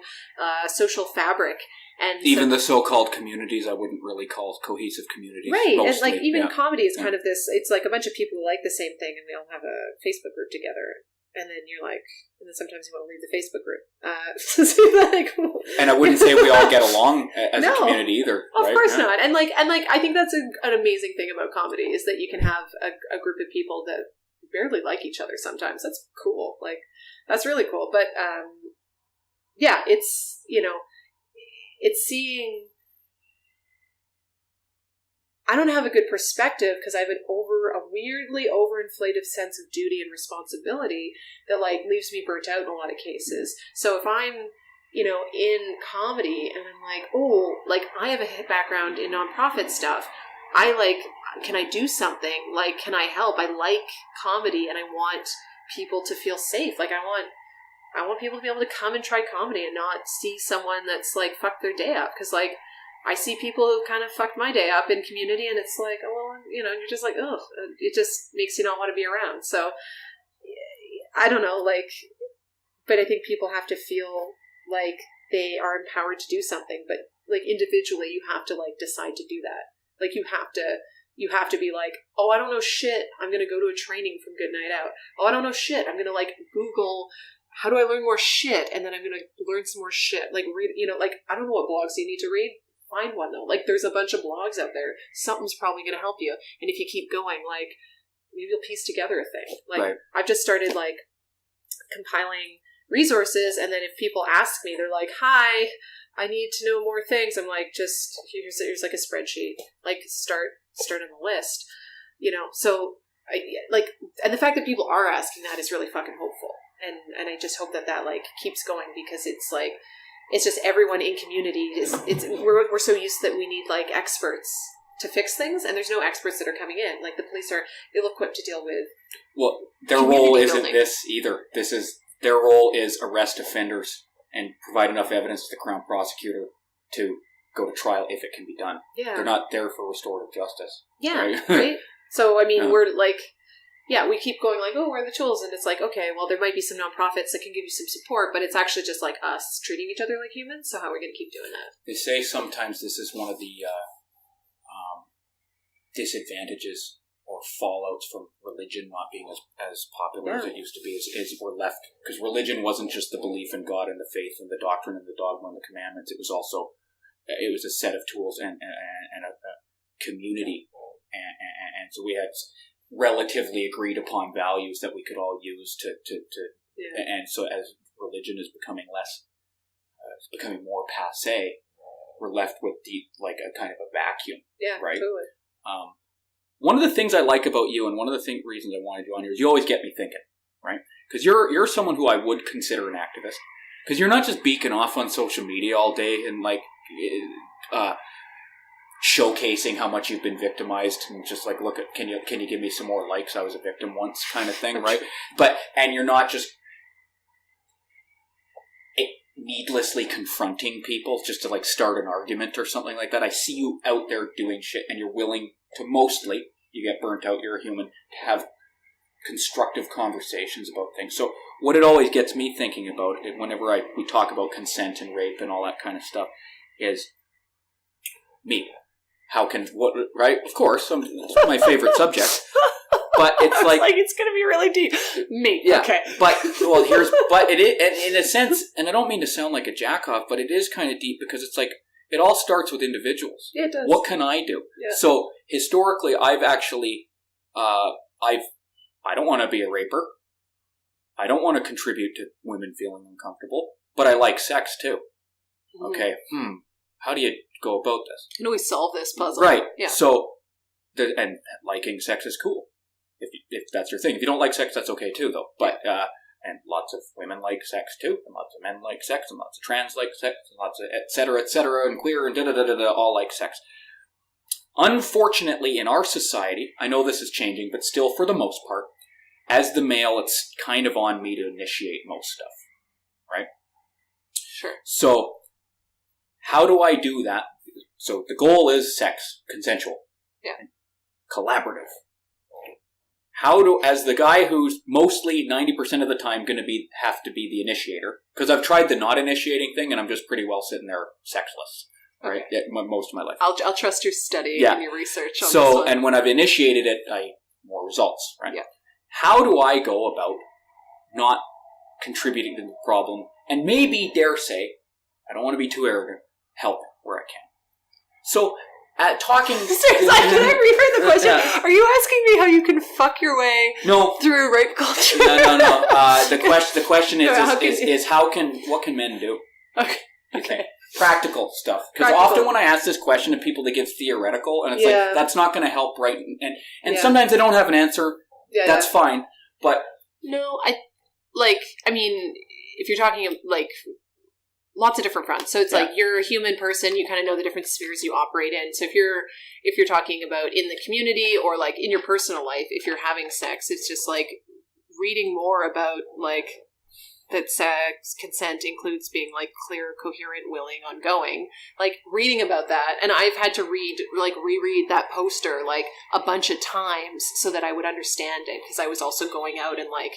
social fabric. And even the so-called communities, I wouldn't really call cohesive communities. Right. Mostly. And like even comedy is kind of this, it's like a bunch of people who like the same thing and we all have a Facebook group together. And then you're like, and then sometimes you want to leave the Facebook group. And I wouldn't say we all get along as a community either. Of course not. And like, I think that's an amazing thing about comedy, is that you can have a group of people that barely like each other sometimes. That's cool. Like, that's really cool. But, it's, it's seeing, I don't have a good perspective because I have a weirdly overinflated sense of duty and responsibility that like leaves me burnt out in a lot of cases. So if I'm, in comedy and I'm like, oh, like I have a background in nonprofit stuff. Can I do something? Like, can I help? I like comedy and I want people to feel safe. Like I want people to be able to come and try comedy and not see someone that's like fucked their day up. Because like, I see people who kind of fucked my day up in community, and it's like, oh, well, you're just like, ugh, it just makes you not want to be around. So, I don't know, like, but I think people have to feel like they are empowered to do something, but like individually, you have to like decide to do that. Like, you have to be like, oh, I don't know shit, I'm going to go to a training from Good Night Out. Oh, I don't know shit, I'm going to like Google, how do I learn more shit? And then I'm going to learn some more shit. Like, read, like, I don't know what blogs you need to read. Find one though. Like, there's a bunch of blogs out there. Something's probably going to help you. And if you keep going, like, maybe you'll piece together a thing. Like, right. I've just started like compiling resources, and then if people ask me, they're like, "Hi, I need to know more things." I'm like, just here's like a spreadsheet. Like, start on the list. So I like, and the fact that people are asking that is really fucking hopeful. And I just hope that like keeps going, because it's like, it's just everyone in community we're so used that we need like experts to fix things, and there's no experts that are coming in. Like, the police are ill-equipped to deal with. Well, their role isn't this either. Their role is arrest offenders and provide enough evidence to the Crown Prosecutor to go to trial if it can be done. Yeah. They're not there for restorative justice. Yeah, right? right? So, I mean, Yeah. we're like, we keep going like, oh, where are the tools? And it's like, okay, well, there might be some nonprofits that can give you some support, but it's actually just like us treating each other like humans, so how are we going to keep doing that? They say sometimes this is one of the disadvantages or fallouts from religion not being as popular as it used to be, is we're left, because religion wasn't just the belief in God and the faith and the doctrine and the dogma and the commandments. It was also, it was a set of tools and a community. And so we had relatively agreed upon values that we could all use to and so as religion is becoming less, it's becoming more passé, we're left with like a kind of a vacuum. Yeah, right? Totally. One of the things I like about you, and one of the reasons I wanted you on here, is you always get me thinking, right? Because you're someone who I would consider an activist. Because you're not just beaking off on social media all day and like showcasing how much you've been victimized and just like, look at, can you give me some more likes? I was a victim once, kind of thing, right? And you're not just needlessly confronting people just to like start an argument or something like that. I see you out there doing shit, and you're willing to, mostly, you get burnt out, you're a human, to have constructive conversations about things. So what it always gets me thinking about it whenever we talk about consent and rape and all that kind of stuff is me. How can, what, right? Of course, it's my favorite subject. But it's like it's going to be really deep. Me. Yeah. Okay. But it is, in a sense, and I don't mean to sound like a jack-off, but it is kind of deep because it's like, it all starts with individuals. Yeah, it does. What can I do? Yeah. So historically, I've actually, I don't want to be a raper. I don't want to contribute to women feeling uncomfortable, but I like sex too. Mm-hmm. Okay. How do you go about this? How do we solve this puzzle? Right. Yeah. So, and liking sex is cool. If that's your thing. If you don't like sex, that's okay too, though. But, and lots of women like sex too, and lots of men like sex, and lots of trans like sex, and lots of et cetera, and queer, and da-da-da-da-da, all like sex. Unfortunately, in our society, I know this is changing, but still for the most part, as the male, it's kind of on me to initiate most stuff. Right? Sure. So, how do I do that? So, the goal is sex, consensual. Yeah. Collaborative. As the guy who's mostly 90% of the time going to have to be the initiator, because I've tried the not initiating thing and I'm just pretty well sitting there sexless, right? Okay. Most of my life. I'll trust your study and your research on this one. And when I've initiated it, more results, right? Yeah. How do I go about not contributing to the problem and maybe dare say, I don't want to be too arrogant, help where I can? So, talking... Can I reword the question? Yeah. Are you asking me how you can fuck your way through rape culture? No. The question is what can men do? Okay. Practical stuff. Because often when I ask this question to people, they give theoretical, and it's like, that's not going to help, right? And sometimes they don't have an answer. Yeah, that's fine. But... No, if you're talking, like... lots of different fronts. So it's like you're a human person, you kind of know the different spheres you operate in. So if you're talking about in the community or like in your personal life, if you're having sex, it's just like reading more about like that sex consent includes being like clear, coherent, willing, ongoing. Like reading about that. And I've had to reread that poster like a bunch of times so that I would understand it, because I was also going out and like,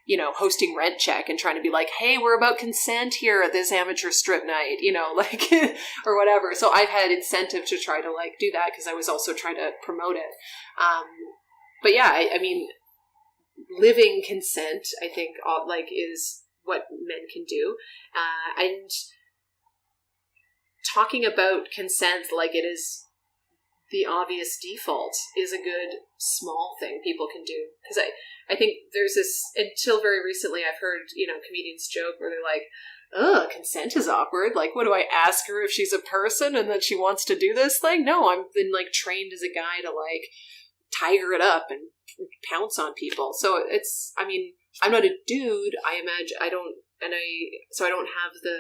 you know, hosting Rent Check and trying to be like, hey, we're about consent here at this amateur strip night, you know, like, or whatever. So I've had incentive to try to like do that because I was also trying to promote it. But yeah, I mean, living consent, I think, like, is what men can do. And talking about consent like it is the obvious default is a good small thing people can do. Because I think there's this, until very recently, I've heard, you know, comedians joke where they're like, oh, consent is awkward. Like, what do I ask her if she's a person and that she wants to do this thing? No, I've been like trained as a guy to like tiger it up and pounce on people. So it's, I mean, I'm not a dude. I imagine I don't have the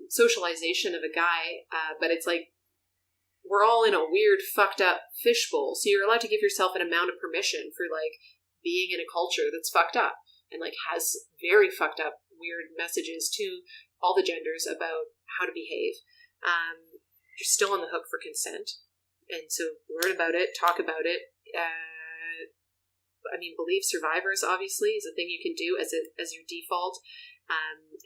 socialization of a guy, but it's like, we're all in a weird, fucked up fishbowl. So you're allowed to give yourself an amount of permission for like being in a culture that's fucked up and like has very fucked up weird messages to all the genders about how to behave. You're still on the hook for consent. And so learn about it, talk about it. Believe survivors, obviously, is a thing you can do as your default.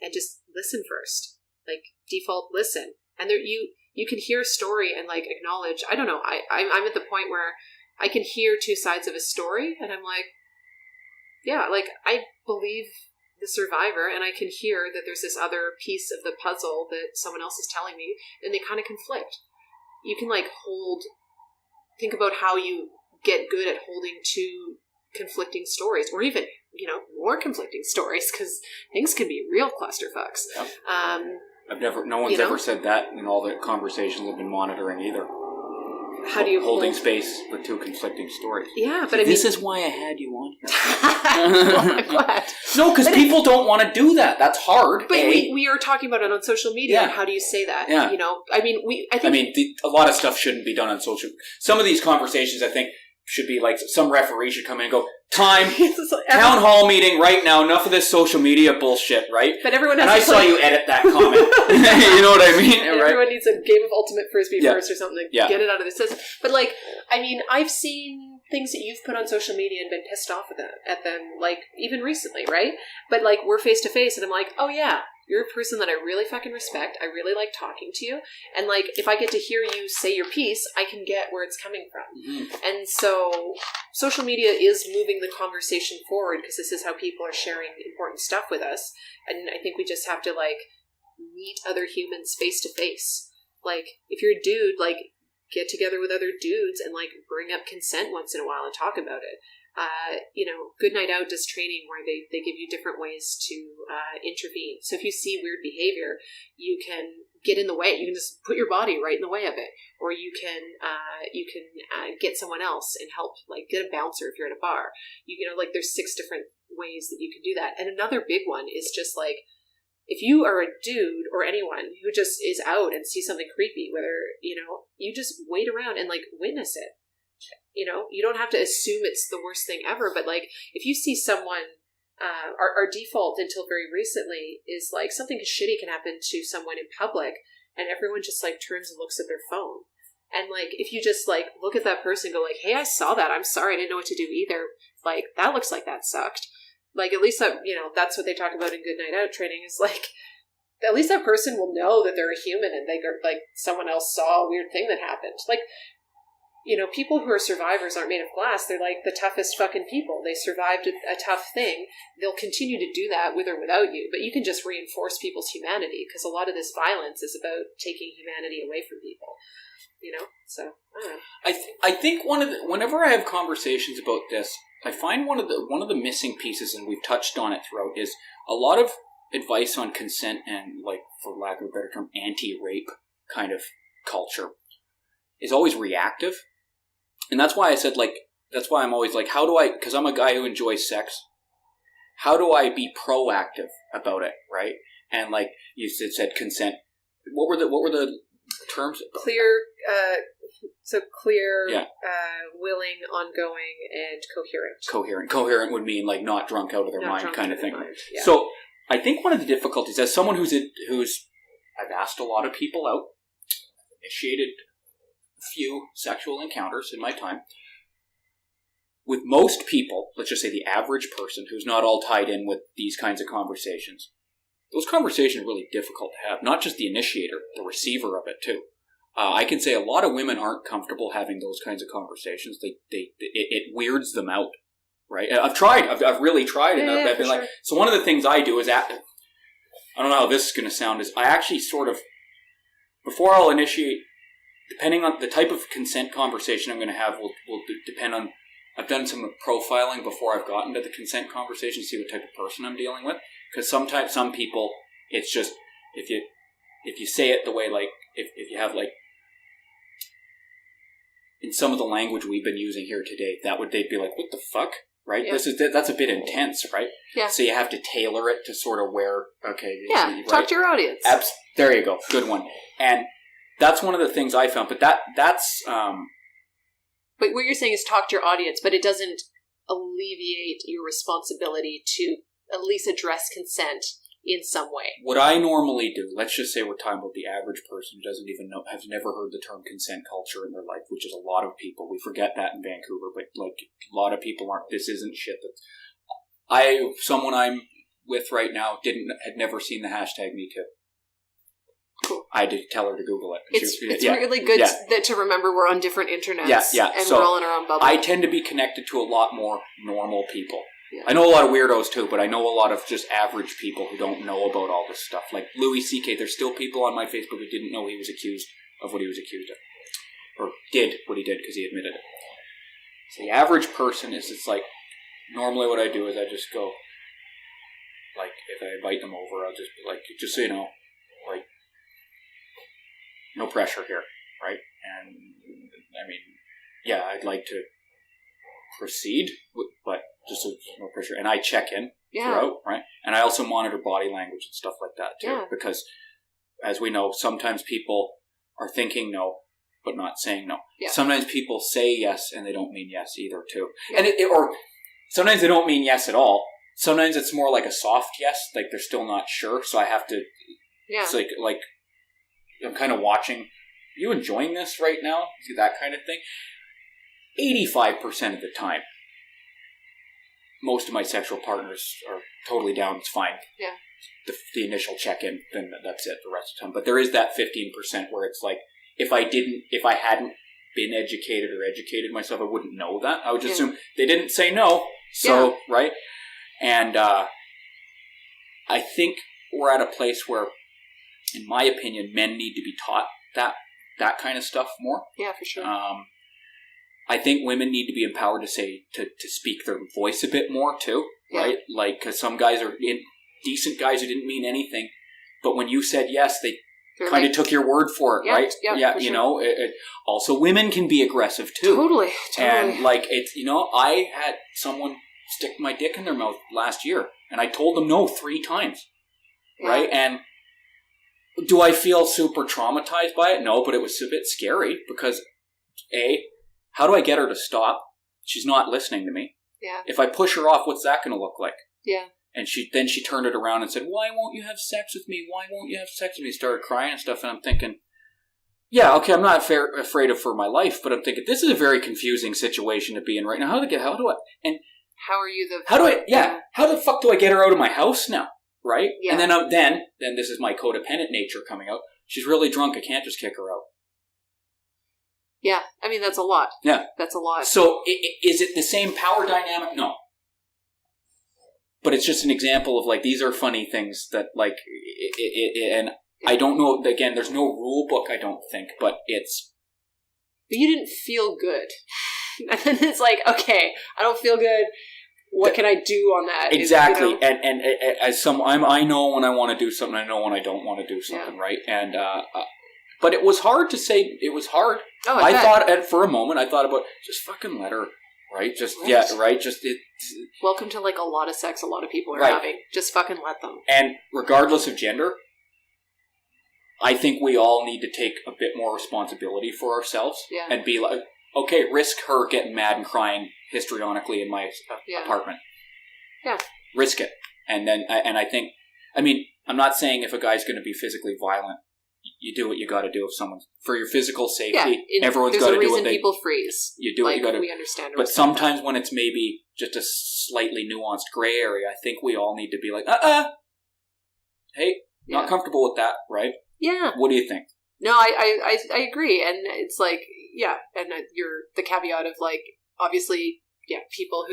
And just listen first. Like, default listen. And there you can hear a story and, like, acknowledge, I don't know, I'm at the point where I can hear two sides of a story, and I'm like, yeah, like, I believe the survivor, and I can hear that there's this other piece of the puzzle that someone else is telling me, and they kind of conflict. You can, like, think about how you get good at holding two conflicting stories, or even, more conflicting stories, because things can be real clusterfucks. Yep. No one's ever said that in all the conversations I've been monitoring either. How do you holding space for two conflicting stories? Yeah, but this is why I had you on here. Well, I'm glad. No, because people don't want to do that. That's hard. But we are talking about it on social media. Yeah. How do you say that? Yeah. A lot of stuff shouldn't be done on social. Some of these conversations, I think, should be like some referee should come in and go, time, town hall meeting right now, enough of this social media bullshit, right? But everyone has and I saw you edit that comment. You know what I mean? Yeah, right? Everyone needs a game of Ultimate Frisbee first or something to Yeah. get it out of the system. But, like, I've seen things that you've put on social media and been pissed off at them, like, even recently, right? But, like, we're face to face and I'm like, oh yeah, you're a person that I really fucking respect. I really like talking to you. And, like, if I get to hear you say your piece, I can get where it's coming from. Mm-hmm. And so social media is moving the conversation forward because this is how people are sharing important stuff with us. And I think we just have to, like, meet other humans face to face. Like, if you're a dude, like, get together with other dudes and, like, bring up consent once in a while and talk about it. Good Night Out does training where they give you different ways to intervene. So if you see weird behavior, you can get in the way. You can just put your body right in the way of it, or you can get someone else and help, like, get a bouncer if you're at a bar. There's 6 different ways that you can do that. And another big one is just, like, if you are a dude or anyone who just is out and sees something creepy, whether, you just wait around and, like, witness it. You don't have to assume it's the worst thing ever, but, like, if you see someone, our default until very recently is, like, something shitty can happen to someone in public and everyone just, like, turns and looks at their phone. And, like, if you just, like, look at that person and go, like, hey, I saw that. I'm sorry. I didn't know what to do either. Like, that looks like that sucked. Like, at least that, that's what they talk about in Good Night Out training is, like, at least that person will know that they're a human and they go, like, someone else saw a weird thing that happened. Like, people who are survivors aren't made of glass. They're, like, the toughest fucking people. They survived a tough thing. They'll continue to do that with or without you, but you can just reinforce people's humanity because a lot of this violence is about taking humanity away from people. So I don't know. I think whenever I have conversations about this, I find one of the missing pieces, and we've touched on it throughout, is a lot of advice on consent and, like, for lack of a better term, anti-rape kind of culture is always reactive. And that's why I said, like, that's why I'm always like, because I'm a guy who enjoys sex, how do I be proactive about it, right? And, like, you said consent. What were the terms? Clear, willing, ongoing, and coherent. Coherent would mean, like, not drunk out of their mind kind of thing. Yeah. So I think one of the difficulties, as someone who's I've asked a lot of people out, initiated a few sexual encounters in my time. With most people, let's just say the average person who's not all tied in with these kinds of conversations, those conversations are really difficult to have. Not just the initiator, the receiver of it too. I can say a lot of women aren't comfortable having those kinds of conversations. It weirds them out, right? I've tried. I've really tried, and I've been like. Sure. So one of the things I do is, I don't know how this is going to sound, is I actually sort of, before I'll initiate, depending on the type of consent conversation I'm going to have, will depend on. I've done some profiling before I've gotten to the consent conversation to see what type of person I'm dealing with. Because sometimes some people, it's just if you say it the way, like, if you have, like, in some of the language we've been using here today, they'd be like, what the fuck, right? Yeah. That's a bit intense, right? Yeah. So you have to tailor it to sort of where, okay. Yeah, right? Talk to your audience. There you go, good one. And that's one of the things I found, but that's. But what you're saying is talk to your audience, but it doesn't alleviate your responsibility to at least address consent in some way. What I normally do, let's just say we're talking about the average person who doesn't even know, has never heard the term consent culture in their life, which is a lot of people. We forget that in Vancouver, but like a lot of people aren't. This isn't shit that someone I'm with right now had never seen the hashtag #MeToo. Cool. I had to tell her to Google it. It's really good to remember we're on different internets. And so we're all in our own bubble. I tend to be connected to a lot more normal people. Yeah. I know a lot of weirdos too, but I know a lot of just average people who don't know about all this stuff. Like Louis C.K., there's still people on my Facebook who didn't know he was accused of what he was accused of. Or did what he did because he admitted it. So the average person it's like, normally what I do is I just go, like, if I invite them over, I'll just be like, just so you know, like, no pressure here, right? And, I mean, yeah, I'd like to proceed, but just so no pressure. And I check in throughout, right? And I also monitor body language and stuff like that, too. Yeah. Because, as we know, sometimes people are thinking no, but not saying no. Yeah. Sometimes people say yes, and they don't mean yes either, too. Yeah. And or sometimes they don't mean yes at all. Sometimes it's more like a soft yes, like they're still not sure, so I have to... Yeah. It's like I'm kind of watching, are you enjoying this right now? That kind of thing. 85% of the time, most of my sexual partners are totally down. It's fine. Yeah. The initial check-in, then that's it the rest of the time. But there is that 15% where it's like, if I hadn't been educated or educated myself, I wouldn't know that. I would just assume they didn't say no. So, right? And I think we're at a place where, in my opinion, men need to be taught that kind of stuff more. Yeah, for sure. I think women need to be empowered to say, to speak their voice a bit more too, right? Like, because some guys are decent guys who didn't mean anything, but when you said yes, they kind of took your word for it, right? Yeah, you know. Also, women can be aggressive too. Totally. And like, it's, you know, I had someone stick my dick in their mouth last year, and I told them no 3 times, right? And do I feel super traumatized by it? No, but it was a bit scary because, how do I get her to stop? She's not listening to me. Yeah. If I push her off, what's that going to look like? Yeah. And then she turned it around and said, "Why won't you have sex with me? Why won't you have sex with me?" Started crying and stuff, and I'm thinking, yeah, okay, I'm not afraid of for my life, but I'm thinking this is a very confusing situation to be in right now. How the fuck do I get her out of my house now? Right? Yeah. And then this is my codependent nature coming out. She's really drunk. I can't just kick her out. Yeah. I mean, that's a lot. Yeah. That's a lot. So is it the same power dynamic? No. But it's just an example of, like, these are funny things that, like, and I don't know, again, there's no rule book, I don't think, but it's... But you didn't feel good. And then it's like, okay, I don't feel good. What can I do on that? Exactly. And as I know when I want to do something, I know when I don't want to do something, right? And but it was hard to say. It was hard. Oh, I thought for a moment. I thought about just fucking let her, right? Right. Welcome to, like, a lot of sex. A lot of people are having. Just fucking let them. And regardless of gender, I think we all need to take a bit more responsibility for ourselves and be like, okay, risk her getting mad and crying histrionically in my apartment. Yeah. Risk it. And then, and I think, I mean, I'm not saying if a guy's going to be physically violent, you do what you got to do if someone's, for your physical safety, everyone's got to do what they... There's a reason people freeze. You do what you got to do. We understand. But sometimes when it's maybe just a slightly nuanced gray area, I think we all need to be like, hey, not comfortable with that, right? Yeah. What do you think? No, I agree. And it's like, and you're the caveat of, like, obviously, people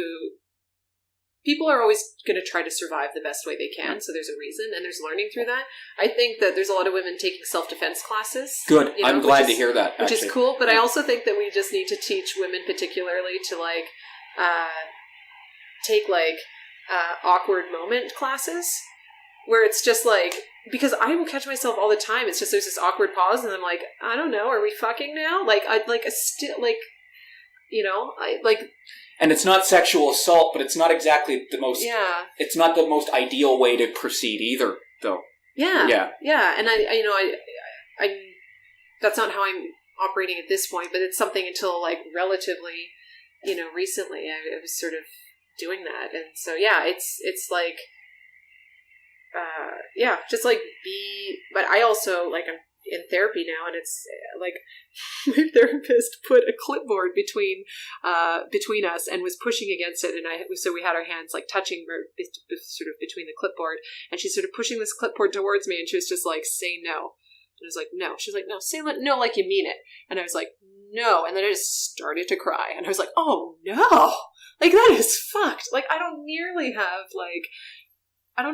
are always going to try to survive the best way they can, so there's a reason, and there's learning through that. I think that there's a lot of women taking self-defense classes. Good. I'm glad to hear that, actually. Which is cool, but I also think that we just need to teach women particularly to, like, take, like, awkward moment classes, where it's just, like... Because I will catch myself all the time. It's just there's this awkward pause, and I'm like, I don't know, are we fucking now? Like, I'd like a still, like, you know, I like. And it's not sexual assault, but it's not exactly the most. Yeah. It's not the most ideal way to proceed either, though. Yeah. Yeah. Yeah, and I that's not how I'm operating at this point, but it's something until, like, relatively, you know, recently I was sort of doing that, and so it's like. just like but I also like I'm in therapy now, and it's like my therapist put a clipboard between us and was pushing against it, and so we had our hands like touching sort of between the clipboard, and she's sort of pushing this clipboard towards me, and she was just like, say no. And I was like, no. She's like, no, say no like you mean it. And I was like, no. And then I just started to cry, and I was like, oh no, like that is fucked. Like I don't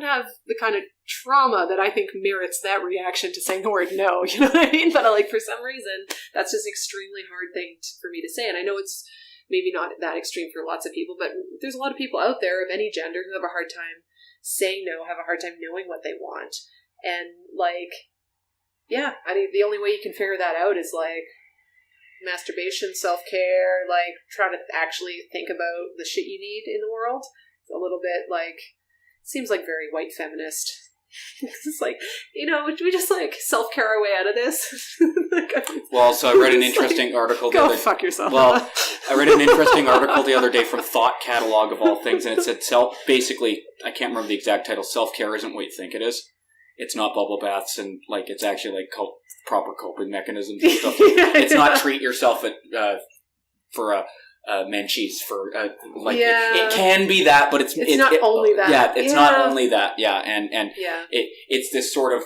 have the kind of trauma that I think merits that reaction to saying the word no, you know what I mean? But like for some reason, that's just an extremely hard thing for me to say. And I know it's maybe not that extreme for lots of people, but there's a lot of people out there of any gender who have a hard time saying no, have a hard time knowing what they want. And like, yeah, I mean, the only way you can figure that out is like masturbation, self-care, like try to actually think about the shit you need in the world. It's a little bit like, seems like very white feminist. It's like, you know, we just like self-care our way out of this. Well, so I read an interesting article. Go fuck yourself. Well, I read an interesting article the other day from Thought Catalog of all things, and it said basically, I can't remember the exact title, self-care isn't what you think it is. It's not bubble baths, and like it's actually like proper coping mechanisms and stuff. It's not treat yourself for a Menchie's for it can be that, but it's not only that. Yeah, it's not only that. Yeah, and it's this sort of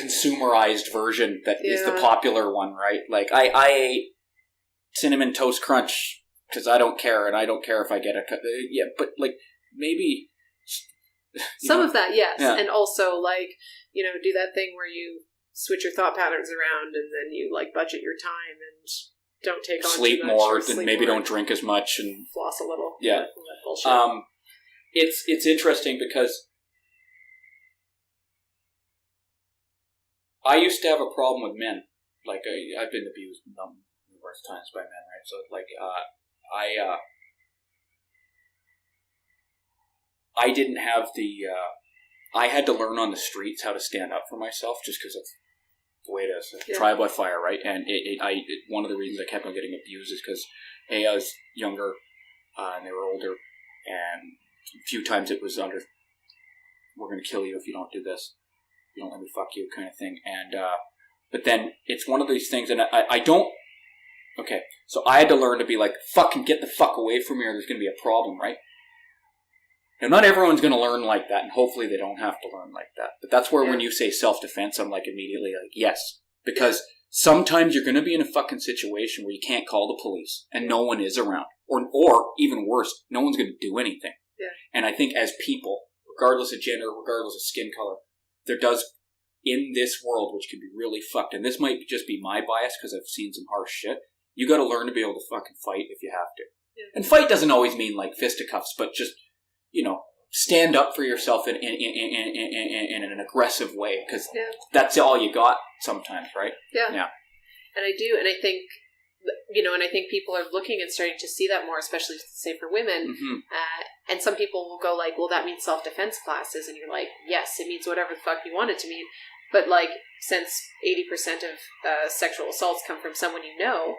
consumerized version that is the popular one, right? Like I ate Cinnamon Toast Crunch because I don't care, and I don't care if I get but like maybe some of that, yes, and also like do that thing where you switch your thought patterns around, and then you like budget your time and don't take on sleep too much more, and maybe don't drink as much, and floss a little. Yeah, bullshit. It's interesting because I used to have a problem with men. Like I've been abused numerous times by men, right? So like I didn't have I had to learn on the streets how to stand up for myself, just because of the way it is. Trial by fire, right? And one of the reasons I kept on getting abused is because I was younger and they were older, and a few times it was under, we're going to kill you if you don't do this, you don't let me fuck you kind of thing. And but then it's one of these things, and I don't, okay, so I had to learn to be like, fucking get the fuck away from me or there's going to be a problem, right? Now, not everyone's going to learn like that, and hopefully they don't have to learn like that. But that's where when you say self-defense, I'm like immediately like, yes. Because sometimes you're going to be in a fucking situation where you can't call the police, and no one is around. Or even worse, no one's going to do anything. Yeah. And I think as people, regardless of gender, regardless of skin color, there does, in this world, which can be really fucked, and this might just be my bias because I've seen some harsh shit, you got to learn to be able to fucking fight if you have to. Yeah. And fight doesn't always mean like fisticuffs, but just, stand up for yourself in an aggressive way, because that's all you got sometimes, right? Yeah. And I do, and I think, and I think people are looking and starting to see that more, especially, say, for women. Mm-hmm. And some people will go like, well, that means self-defense classes. And you're like, yes, it means whatever the fuck you want it to mean. But like, since 80% of sexual assaults come from someone you know,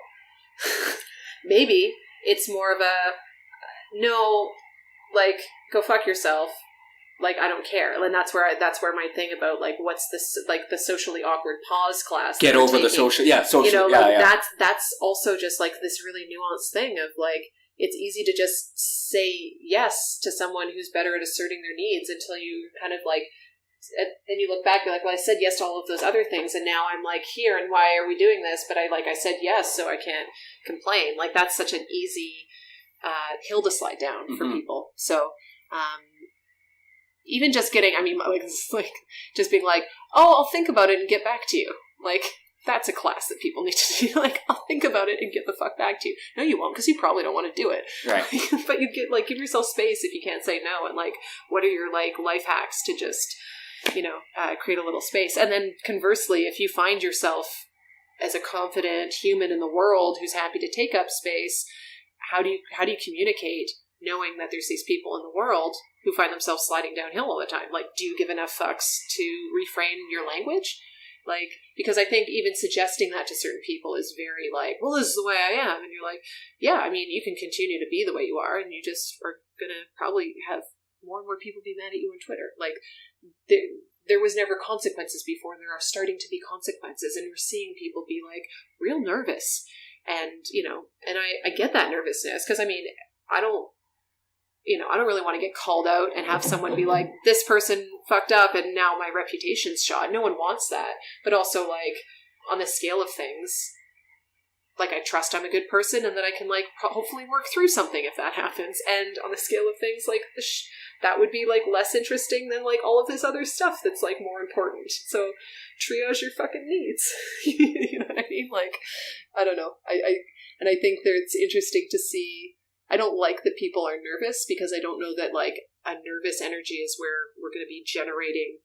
maybe it's more of a, no, like, go fuck yourself. Like, I don't care. And that's where my thing about, like, what's this, like, the socially awkward pause class. Get over the social, that's also just, like, this really nuanced thing of, like, it's easy to just say yes to someone who's better at asserting their needs until you kind of, like, then you look back, you're like, well, I said yes to all of those other things, and now I'm, like, here, and why are we doing this? But I said yes, so I can't complain. Like, that's such an easy hill to slide down for people. So, even just getting, just being like, oh, I'll think about it and get back to you. Like, that's a class that people need to do. Like, I'll think about it and get the fuck back to you. No, you won't, because you probably don't want to do it. Right. But you get, like, give yourself space if you can't say no. And, like, what are your, like, life hacks to just, create a little space? And then conversely, if you find yourself as a confident human in the world who's happy to take up space, how do you communicate knowing that there's these people in the world who find themselves sliding downhill all the time? Like, do you give enough fucks to reframe your language? Like, because I think even suggesting that to certain people is very like, well, this is the way I am. And you're like, yeah, I mean, you can continue to be the way you are, and you just are going to probably have more and more people be mad at you on Twitter. Like, there was never consequences before. There are starting to be consequences, and we're seeing people be like real nervous. And, you know, and I get that nervousness because, I mean, I don't really want to get called out and have someone be like, this person fucked up and now my reputation's shot. No one wants that. But also, like, on the scale of things, like, I trust I'm a good person and that I can, like, hopefully work through something if that happens. And on the scale of things, like, that would be, like, less interesting than, like, all of this other stuff that's, like, more important. So triage your fucking needs. You know what I mean? Like, I don't know. And I think that it's interesting to see. I don't like that people are nervous because I don't know that, like, a nervous energy is where we're going to be generating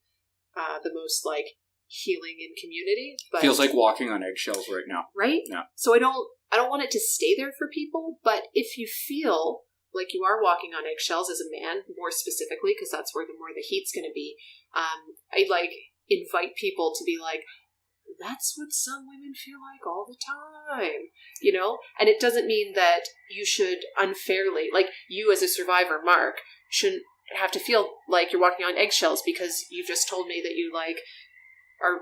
the most, like, healing in community. But feels like walking on eggshells right now. Right? Yeah. So I don't want it to stay there for people, but if you feel like you are walking on eggshells as a man, more specifically, because that's where the more the heat's going to be, I'd, like, invite people to be like, that's what some women feel like all the time, you know? And it doesn't mean that you should unfairly, like, you as a survivor, Mark, shouldn't have to feel like you're walking on eggshells because you've just told me that you, like, are,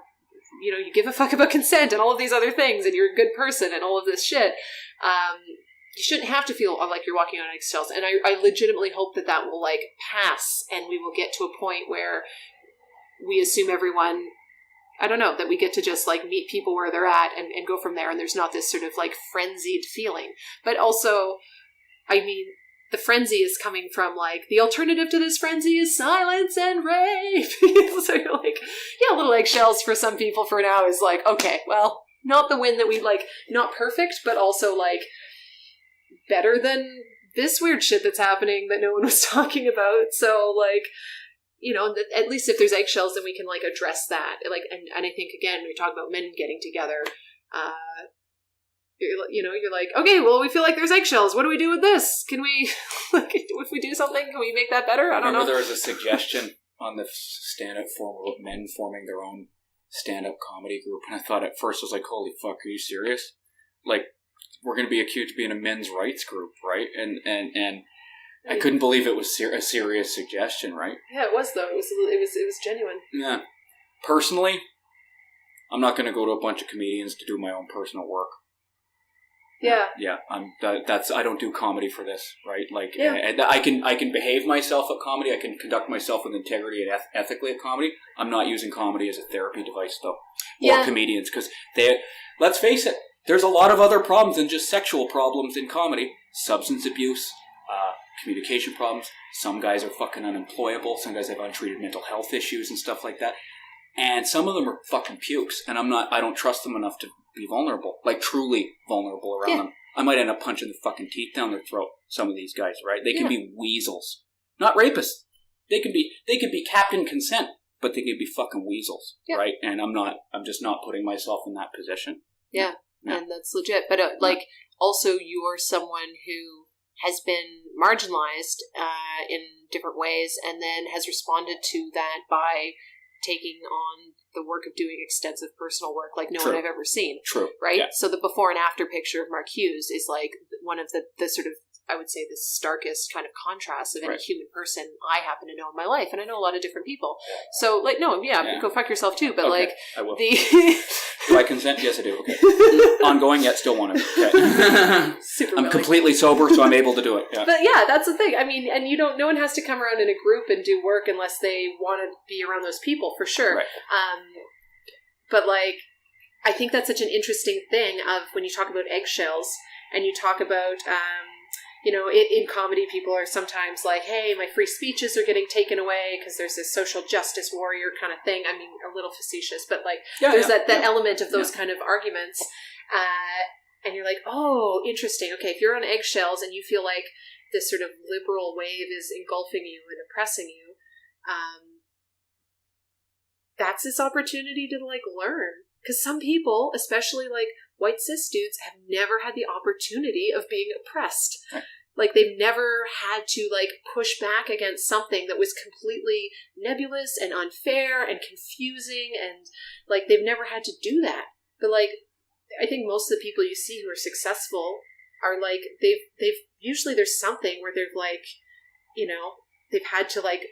you know, you give a fuck about consent and all of these other things and you're a good person and all of this shit. You shouldn't have to feel like you're walking on eggshells. And I legitimately hope that will, like, pass and we will get to a point where we assume everyone, I don't know, that we get to just, like, meet people where they're at and go from there, and there's not this sort of, like, frenzied feeling. But also, I mean, the frenzy is coming from, like, the alternative to this frenzy is silence and rape. So you're like, yeah, little eggshells for some people for now is like, okay, well, not the win that we, like, not perfect, but also, like, better than this weird shit that's happening that no one was talking about. So, like, you know, at least if there's eggshells, then we can, like, address that. Like, and I think, again, when you talk about men getting together, you know, you're like, okay, well, we feel like there's eggshells. What do we do with this? Can we, like, if we do something, can we make that better? I don't know. There was a suggestion on the stand-up forum of men forming their own stand-up comedy group, and I thought at first, I was like, holy fuck, are you serious? Like, we're going to be accused of being a men's rights group, right? And I couldn't believe it was a serious suggestion, right? Yeah, it was, though. It was genuine. Yeah. Personally, I'm not going to go to a bunch of comedians to do my own personal work. Yeah. Yeah. I don't do comedy for this, right? Like, yeah. I can behave myself at comedy. I can conduct myself with integrity and ethically at comedy. I'm not using comedy as a therapy device, though. Or comedians, because let's face it, there's a lot of other problems than just sexual problems in comedy. Substance abuse, communication problems. Some guys are fucking unemployable. Some guys have untreated mental health issues and stuff like that. And some of them are fucking pukes. And I don't trust them enough to be vulnerable. Like, truly vulnerable around them. I might end up punching the fucking teeth down their throat, some of these guys, right? They can be weasels. Not rapists. They can be Captain Consent, but they can be fucking weasels, right? And I'm just not putting myself in that position. Yeah. And that's legit. But, like, also you are someone who has been marginalized in different ways and then has responded to that by taking on the work of doing extensive personal work like no one I've ever seen. True. Right? Yeah. So the before and after picture of Mark Hughes is, like, one of the sort of, I would say, the starkest kind of contrast of any human person I happen to know in my life. And I know a lot of different people. So, like, no, go fuck yourself too. But, like, I will. Do I consent? Yes, I do. Okay. Ongoing, yet still want to. Okay. Super I'm completely sober, so I'm able to do it. Yeah. But yeah, that's the thing. I mean, and no one has to come around in a group and do work unless they want to be around those people, for sure. Right. But, like, I think that's such an interesting thing of when you talk about eggshells and you talk about, you know, in comedy, people are sometimes like, hey, my free speeches are getting taken away because there's this social justice warrior kind of thing. I mean, a little facetious, but, like, there's that element of those kind of arguments. And you're like, oh, interesting. Okay, if you're on eggshells and you feel like this sort of liberal wave is engulfing you and oppressing you, that's this opportunity to, like, learn. Because some people, especially, like, white cis dudes, have never had the opportunity of being oppressed. Right. Like, they've never had to, like, push back against something that was completely nebulous and unfair and confusing, and, like, they've never had to do that. But, like, I think most of the people you see who are successful are, like, they've usually there's something where they've, like, you know, they've had to like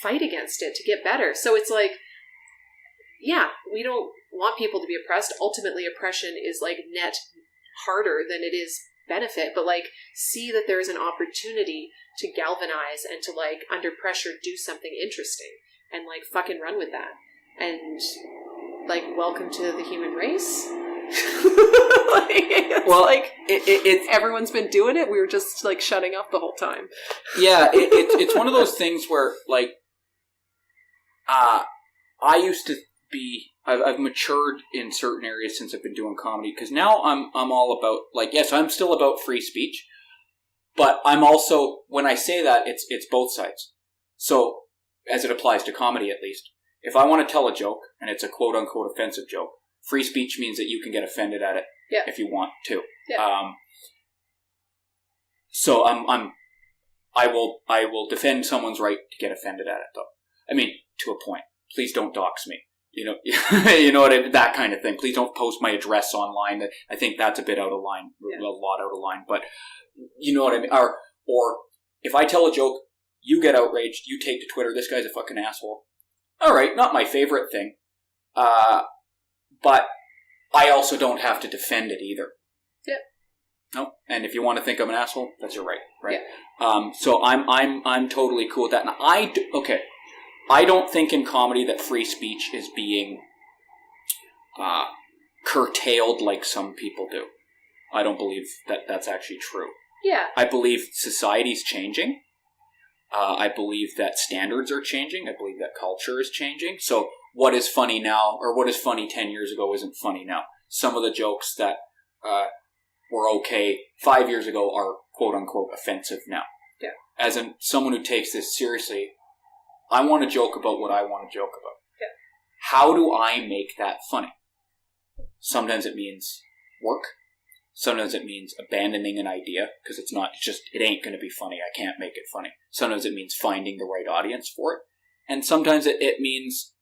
fight against it to get better. So it's like, yeah, we don't want people to be oppressed. Ultimately, oppression is like net harder than it is benefit, but like see that there is an opportunity to galvanize and to like under pressure do something interesting and like fucking run with that. And like, welcome to the human race. It's everyone's been doing it. We were just like shutting up the whole time. Yeah, it's one of those things where like I used to be. I've matured in certain areas since I've been doing comedy, because now I'm all about like, yes, I'm still about free speech, but I'm also, when I say that, it's both sides. So as it applies to comedy, at least, if I want to tell a joke and it's a quote unquote offensive joke, free speech means that you can get offended at it if you want to. Yeah. So I will defend someone's right to get offended at it, though. I mean, to a point. Please don't dox me. You know, you know what I mean? That kind of thing. Please don't post my address online. I think that's a bit out of line, a lot out of line. But you know what I mean? Or if I tell a joke, you get outraged, you take to Twitter, this guy's a fucking asshole. All right, not my favorite thing. But I also don't have to defend it either. Yeah. No, and if you want to think I'm an asshole, that's your right? Yeah. So I'm totally cool with that. And I don't think in comedy that free speech is being curtailed like some people do. I don't believe that that's actually true. Yeah. I believe society's changing. I believe that standards are changing. I believe that culture is changing. So what is funny now, or what is funny 10 years ago isn't funny now. Some of the jokes that were okay 5 years ago are quote-unquote offensive now. Yeah. As someone who takes this seriously, I want to joke about what I want to joke about. Yeah. How do I make that funny? Sometimes it means work. Sometimes it means abandoning an idea because it ain't going to be funny. I can't make it funny. Sometimes it means finding the right audience for it. And sometimes it means,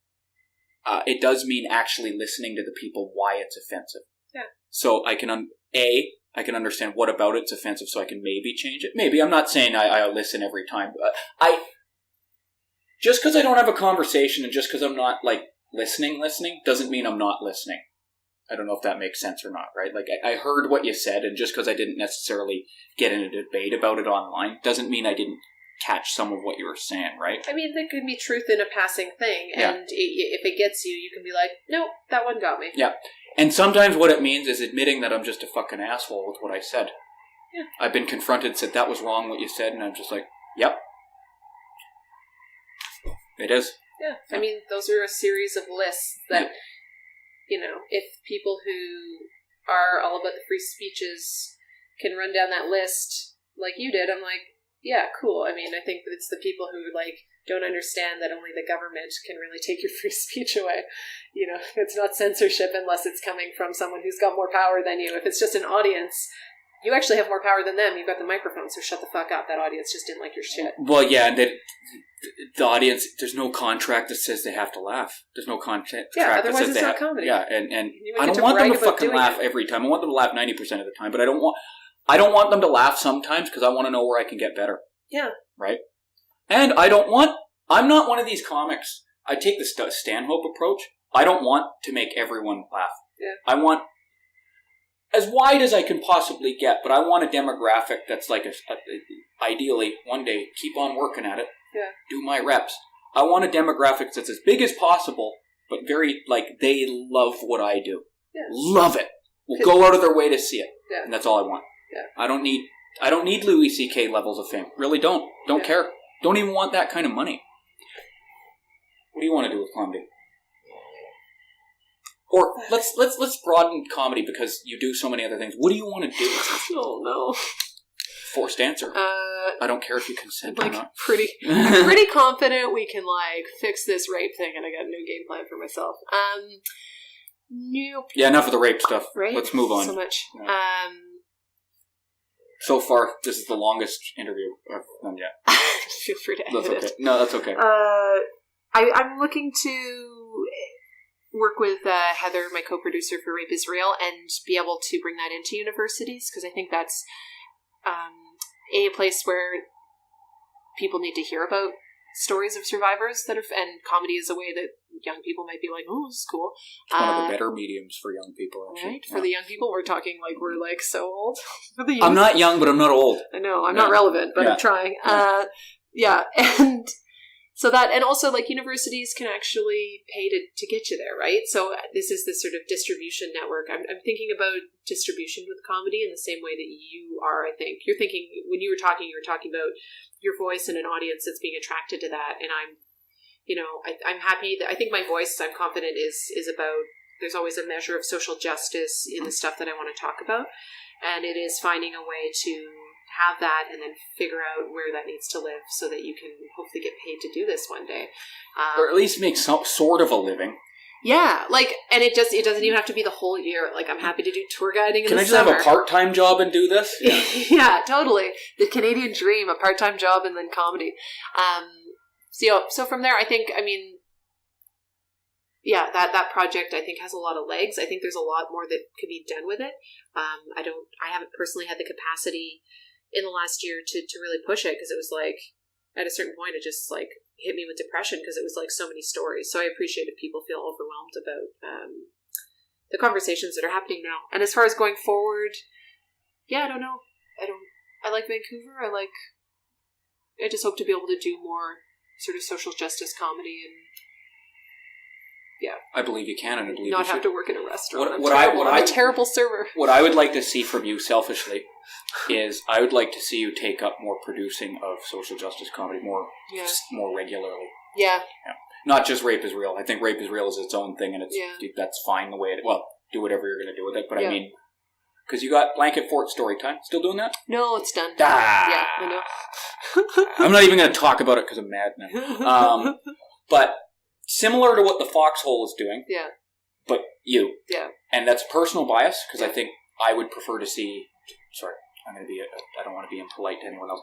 it does mean actually listening to the people why it's offensive. Yeah. So I can, I can understand what about it's offensive so I can maybe change it. Maybe. I'm not saying I listen every time. But just because I don't have a conversation and just because I'm not like listening doesn't mean I'm not listening. I don't know if that makes sense or not, right? Like, I heard what you said, and just because I didn't necessarily get in a debate about it online doesn't mean I didn't catch some of what you were saying, right? I mean, there can be truth in a passing thing, and if it gets you, you can be like, nope, that one got me. Yeah. And sometimes what it means is admitting that I'm just a fucking asshole with what I said. Yeah. I've been confronted, said that was wrong what you said, and I'm just like, yep. It is. Yeah. I mean, those are a series of lists that... You know, if people who are all about the free speeches can run down that list like you did, I'm like, yeah, cool. I mean, I think that it's the people who, like, don't understand that only the government can really take your free speech away. You know, it's not censorship unless it's coming from someone who's got more power than you. If it's just an audience, you actually have more power than them. You've got the microphone, so shut the fuck up. That audience just didn't like your shit. Well, yeah, and the audience, there's no contract that says they have to laugh. There's no contract that says it's not comedy. Yeah, and I don't want them to fucking laugh every time. I want them to laugh 90% of the time, but I don't want them to laugh sometimes because I want to know where I can get better. Yeah. Right? And I'm not one of these comics. I take the Stanhope approach. I don't want to make everyone laugh. Yeah. I want as wide as I can possibly get, but I want a demographic that's like, ideally, one day, keep on working at it. Yeah. Do my reps. I want a demographic that's as big as possible, but very, like, they love what I do. Yeah. Love it. Will go out of their way to see it. Yeah. And that's all I want. Yeah. I don't need Louis C.K. levels of fame. Really don't. Don't care. Don't even want that kind of money. What do you want to do with comedy? Or let's broaden comedy because you do so many other things. What do you want to do? Oh no. Forced answer. I don't care if you consent or not. I'm pretty confident we can like fix this rape thing, and I got a new game plan for myself. Nope. Yeah, enough of the rape stuff. Right? Let's move on. So much. Yeah. So far, this is the longest interview I've done yet. Feel free to edit That's okay. it. No, that's okay. I'm looking to work with Heather, my co-producer for Rape is Real, and be able to bring that into universities, because I think that's a place where people need to hear about stories of survivors that are, and comedy is a way that young people might be like, oh, this is cool. It's one of the better mediums for young people, actually. Right? For the young people, we're talking like we're like so old. For the youth. I'm not young, but I'm not old. I know, I'm not relevant, but I'm trying. And so that, and also like universities can actually pay to get you there, right? So this is this sort of distribution network. I'm thinking about distribution with comedy in the same way that you are, I think. You're thinking, when you were talking about your voice and an audience that's being attracted to that. And I'm happy that, I think my voice, I'm confident, is about, there's always a measure of social justice in the stuff that I want to talk about. And it is finding a way to have that and then figure out where that needs to live so that you can hopefully get paid to do this one day. Or at least make some sort of a living. Yeah, like, and it doesn't even have to be the whole year. Like, I'm happy to do tour guiding in the summer. Can I just have a part-time job and do this? Yeah. Yeah, totally. The Canadian dream, a part-time job and then comedy. So from there, I think, that project, I think, has a lot of legs. I think there's a lot more that could be done with it. I haven't personally had the capacity in the last year to really push it, because it was like, at a certain point, it just like hit me with depression because it was like so many stories. So I appreciate if people feel overwhelmed about the conversations that are happening now. And as far as going forward, I don't know. I like Vancouver. I just hope to be able to do more sort of social justice comedy and I believe you can, and I believe not you should. have to work in a restaurant. I'm a terrible server. What I would like to see from you, selfishly, is I would like to see you take up more producing of social justice comedy more regularly. Yeah. Not just Rape is Real. I think Rape is Real is its own thing, and that's fine the way it. Well, do whatever you're going to do with it, but I mean, because you got Blanket Fort Storytime. Still doing that? No, it's done. Yeah, I know. I'm not even going to talk about it because I'm mad now. But similar to what the Foxhole is doing. Yeah. But you. Yeah. And that's personal bias, because I think I would prefer to see... Sorry, I don't want to be impolite to anyone else.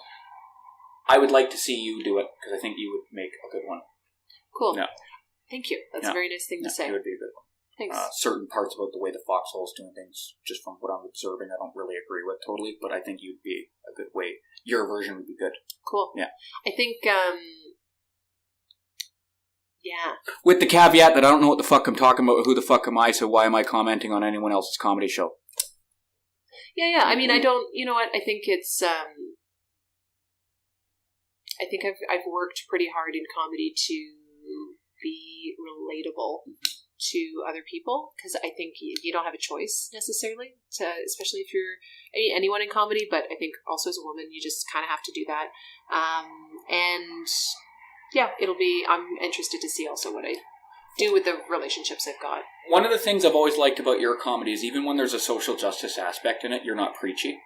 I would like to see you do it, because I think you would make a good one. Cool. Yeah. Thank you. That's a very nice thing to say. It would be a good one. Thanks. Certain parts about the way the Foxhole is doing things, just from what I'm observing, I don't really agree with totally, but I think you'd be a good way. Your version would be good. Cool. Yeah. I think... With the caveat that I don't know what the fuck I'm talking about, who the fuck am I, so why am I commenting on anyone else's comedy show? Yeah. I mean, I don't, you know what, I think it's, I think I've worked pretty hard in comedy to be relatable to other people, because I think you don't have a choice necessarily, especially if you're anyone in comedy, but I think also as a woman, you just kind of have to do that. I'm interested to see also what I do with the relationships I've got. One of the things I've always liked about your comedy is even when there's a social justice aspect in it, you're not preachy.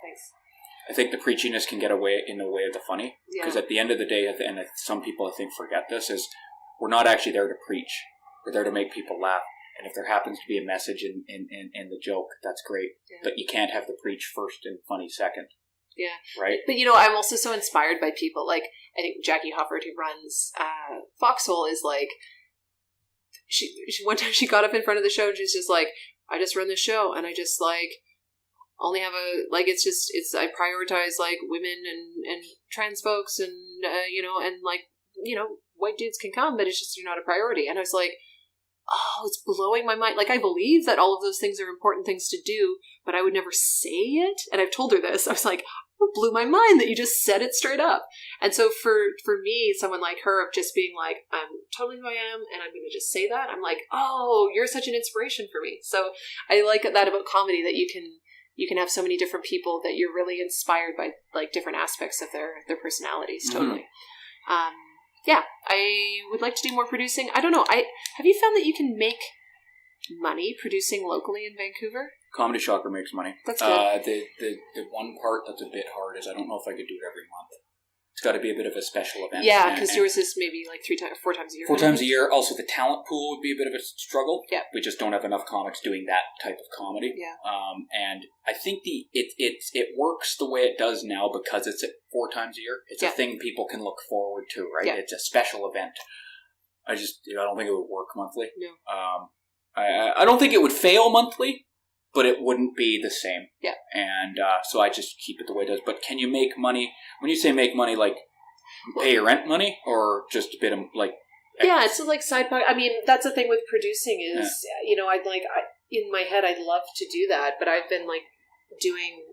Thanks. I think the preachiness can get away in the way of the funny. Because at the end of the day, and some people I think forget this, is we're not actually there to preach. We're there to make people laugh. And if there happens to be a message in the joke, that's great. Yeah. But you can't have the preach first and funny second. Yeah. Right? But, I'm also so inspired by people. Like, I think Jackie Hoffert, who runs Foxhole, is like, she one time she got up in front of the show and she's just like, I just run the show and I just, like, only have I prioritize, like, women and trans folks and, white dudes can come, but it's just, you're not a priority. And I was like, oh, it's blowing my mind. Like, I believe that all of those things are important things to do, but I would never say it. And I've told her this. I was like, it blew my mind that you just said it straight up. And so for me, someone like her, of just being like, I'm totally who I am, and I'm going to just say that, I'm like, oh, you're such an inspiration for me. So I like that about comedy, that you can have so many different people that you're really inspired by, like, different aspects of their personalities. Totally. Mm-hmm. I would like to do more producing. I don't know. Have you found that you can make money producing locally in Vancouver? Comedy Shocker makes money. That's good. The one part that's a bit hard is I don't know if I could do it every month. It's got to be a bit of a special event. Yeah, because yours is maybe like 4 times a year. 4 times a year. Also, the talent pool would be a bit of a struggle. Yeah. We just don't have enough comics doing that type of comedy. Yeah. And I think it works the way it does now because it's at 4 times a year. It's a thing people can look forward to, right? Yeah. It's a special event. I don't think it would work monthly. No. I don't think it would fail monthly, but it wouldn't be the same. Yeah. And so I just keep it the way it does. But can you make money? When you say make money, like... Pay your rent money, or just a bit of like. Yeah, it's like side pocket. I mean, that's the thing with producing is, in my head, I'd love to do that, but I've been like doing.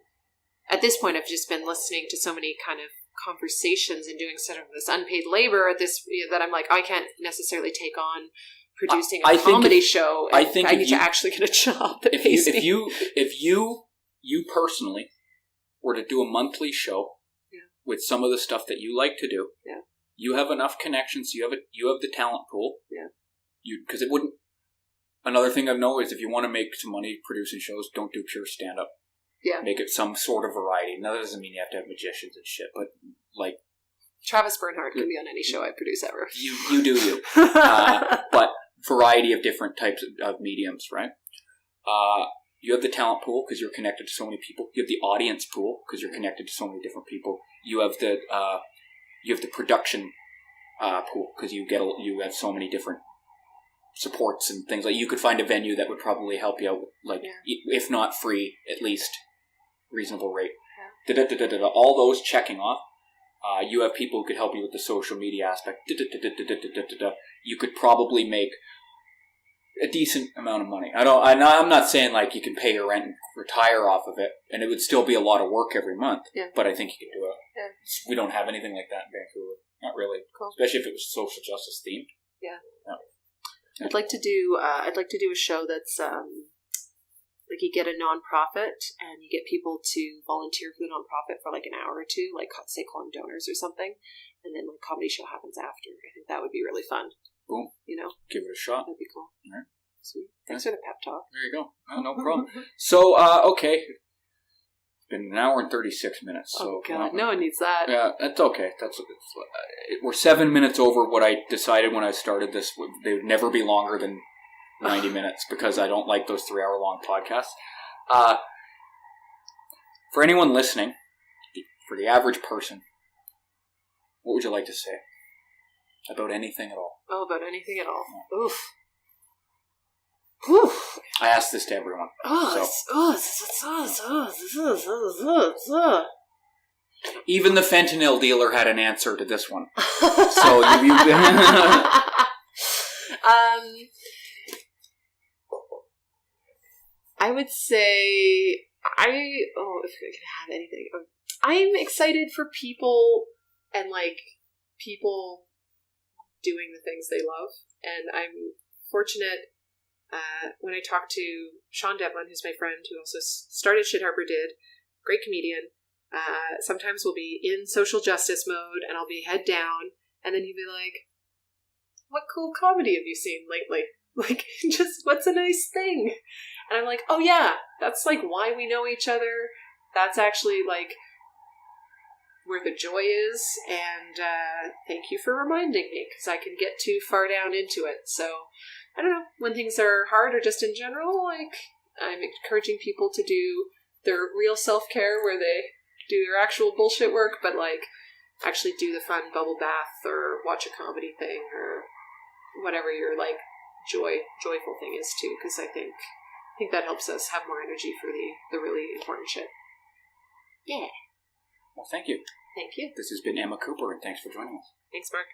At this point, I've just been listening to so many kind of conversations and doing sort of this unpaid labor at this that I'm like, I can't necessarily take on producing a comedy show. I think I need to actually get a job that pays me. If you personally were to do a monthly show with some of the stuff that you like to do, you have enough connections. You have the talent pool. Because it wouldn't. Another thing I've known is if you want to make some money producing shows, don't do pure stand up. Yeah. Make it some sort of variety. Now, that doesn't mean you have to have magicians and shit, but like... Travis Bernhardt can be on any show I produce ever. You do you. But variety of different types of mediums, right? You have the talent pool because you're connected to so many people. You have the audience pool because you're connected to so many different people. You have the production pool because you have so many different supports and things. Like you could find a venue that would probably help you out with, like, if not free, at least reasonable rate. All those checking off. You have people who could help you with the social media aspect. You could probably make a decent amount of money. I'm not saying like you can pay your rent and retire off of it, and it would still be a lot of work every month. Yeah. But I think you can do it. Yeah. We don't have anything like that in Vancouver. Not really. Cool. Especially if it was social justice themed. Yeah. I'd like to do a show that's like you get a nonprofit and you get people to volunteer for the nonprofit for like an hour or two, like say calling donors or something, and then like comedy show happens after. I think that would be really fun. Boom. Give it a shot. That'd be cool. All right. Sweet. Thanks for the pep talk. There you go. Oh, no problem. So, okay. It's been an hour and 36 minutes. So, God. No one needs that. Yeah, that's okay. We're 7 minutes over what I decided when I started this. They would never be longer than 90 minutes because I don't like those 3-hour-long podcasts. For anyone listening, for the average person, what would you like to say? About anything at all. Oh, about anything at all. Yeah. Oof. Oof. I asked this to everyone. Even the fentanyl dealer had an answer to this one. So you I would say if I could have anything, I'm excited for people and like people doing the things they love, and I'm fortunate when I talked to Sean Devlin, who's my friend, who also started Shit Harper Did, great comedian. Sometimes we'll be in social justice mode, and I'll be head down, and then he'd be like, "What cool comedy have you seen lately? Like, just what's a nice thing?" And I'm like, "Oh yeah, that's like why we know each other. That's actually like where the joy is, and thank you for reminding me, because I can get too far down into it." So, I don't know, when things are hard or just in general, like, I'm encouraging people to do their real self-care where they do their actual bullshit work, but like, actually do the fun bubble bath or watch a comedy thing or whatever your like joyful thing is too, because I think that helps us have more energy for the really important shit. Yeah. Well, thank you. Thank you. This has been Emma Cooper, and thanks for joining us. Thanks, Mark.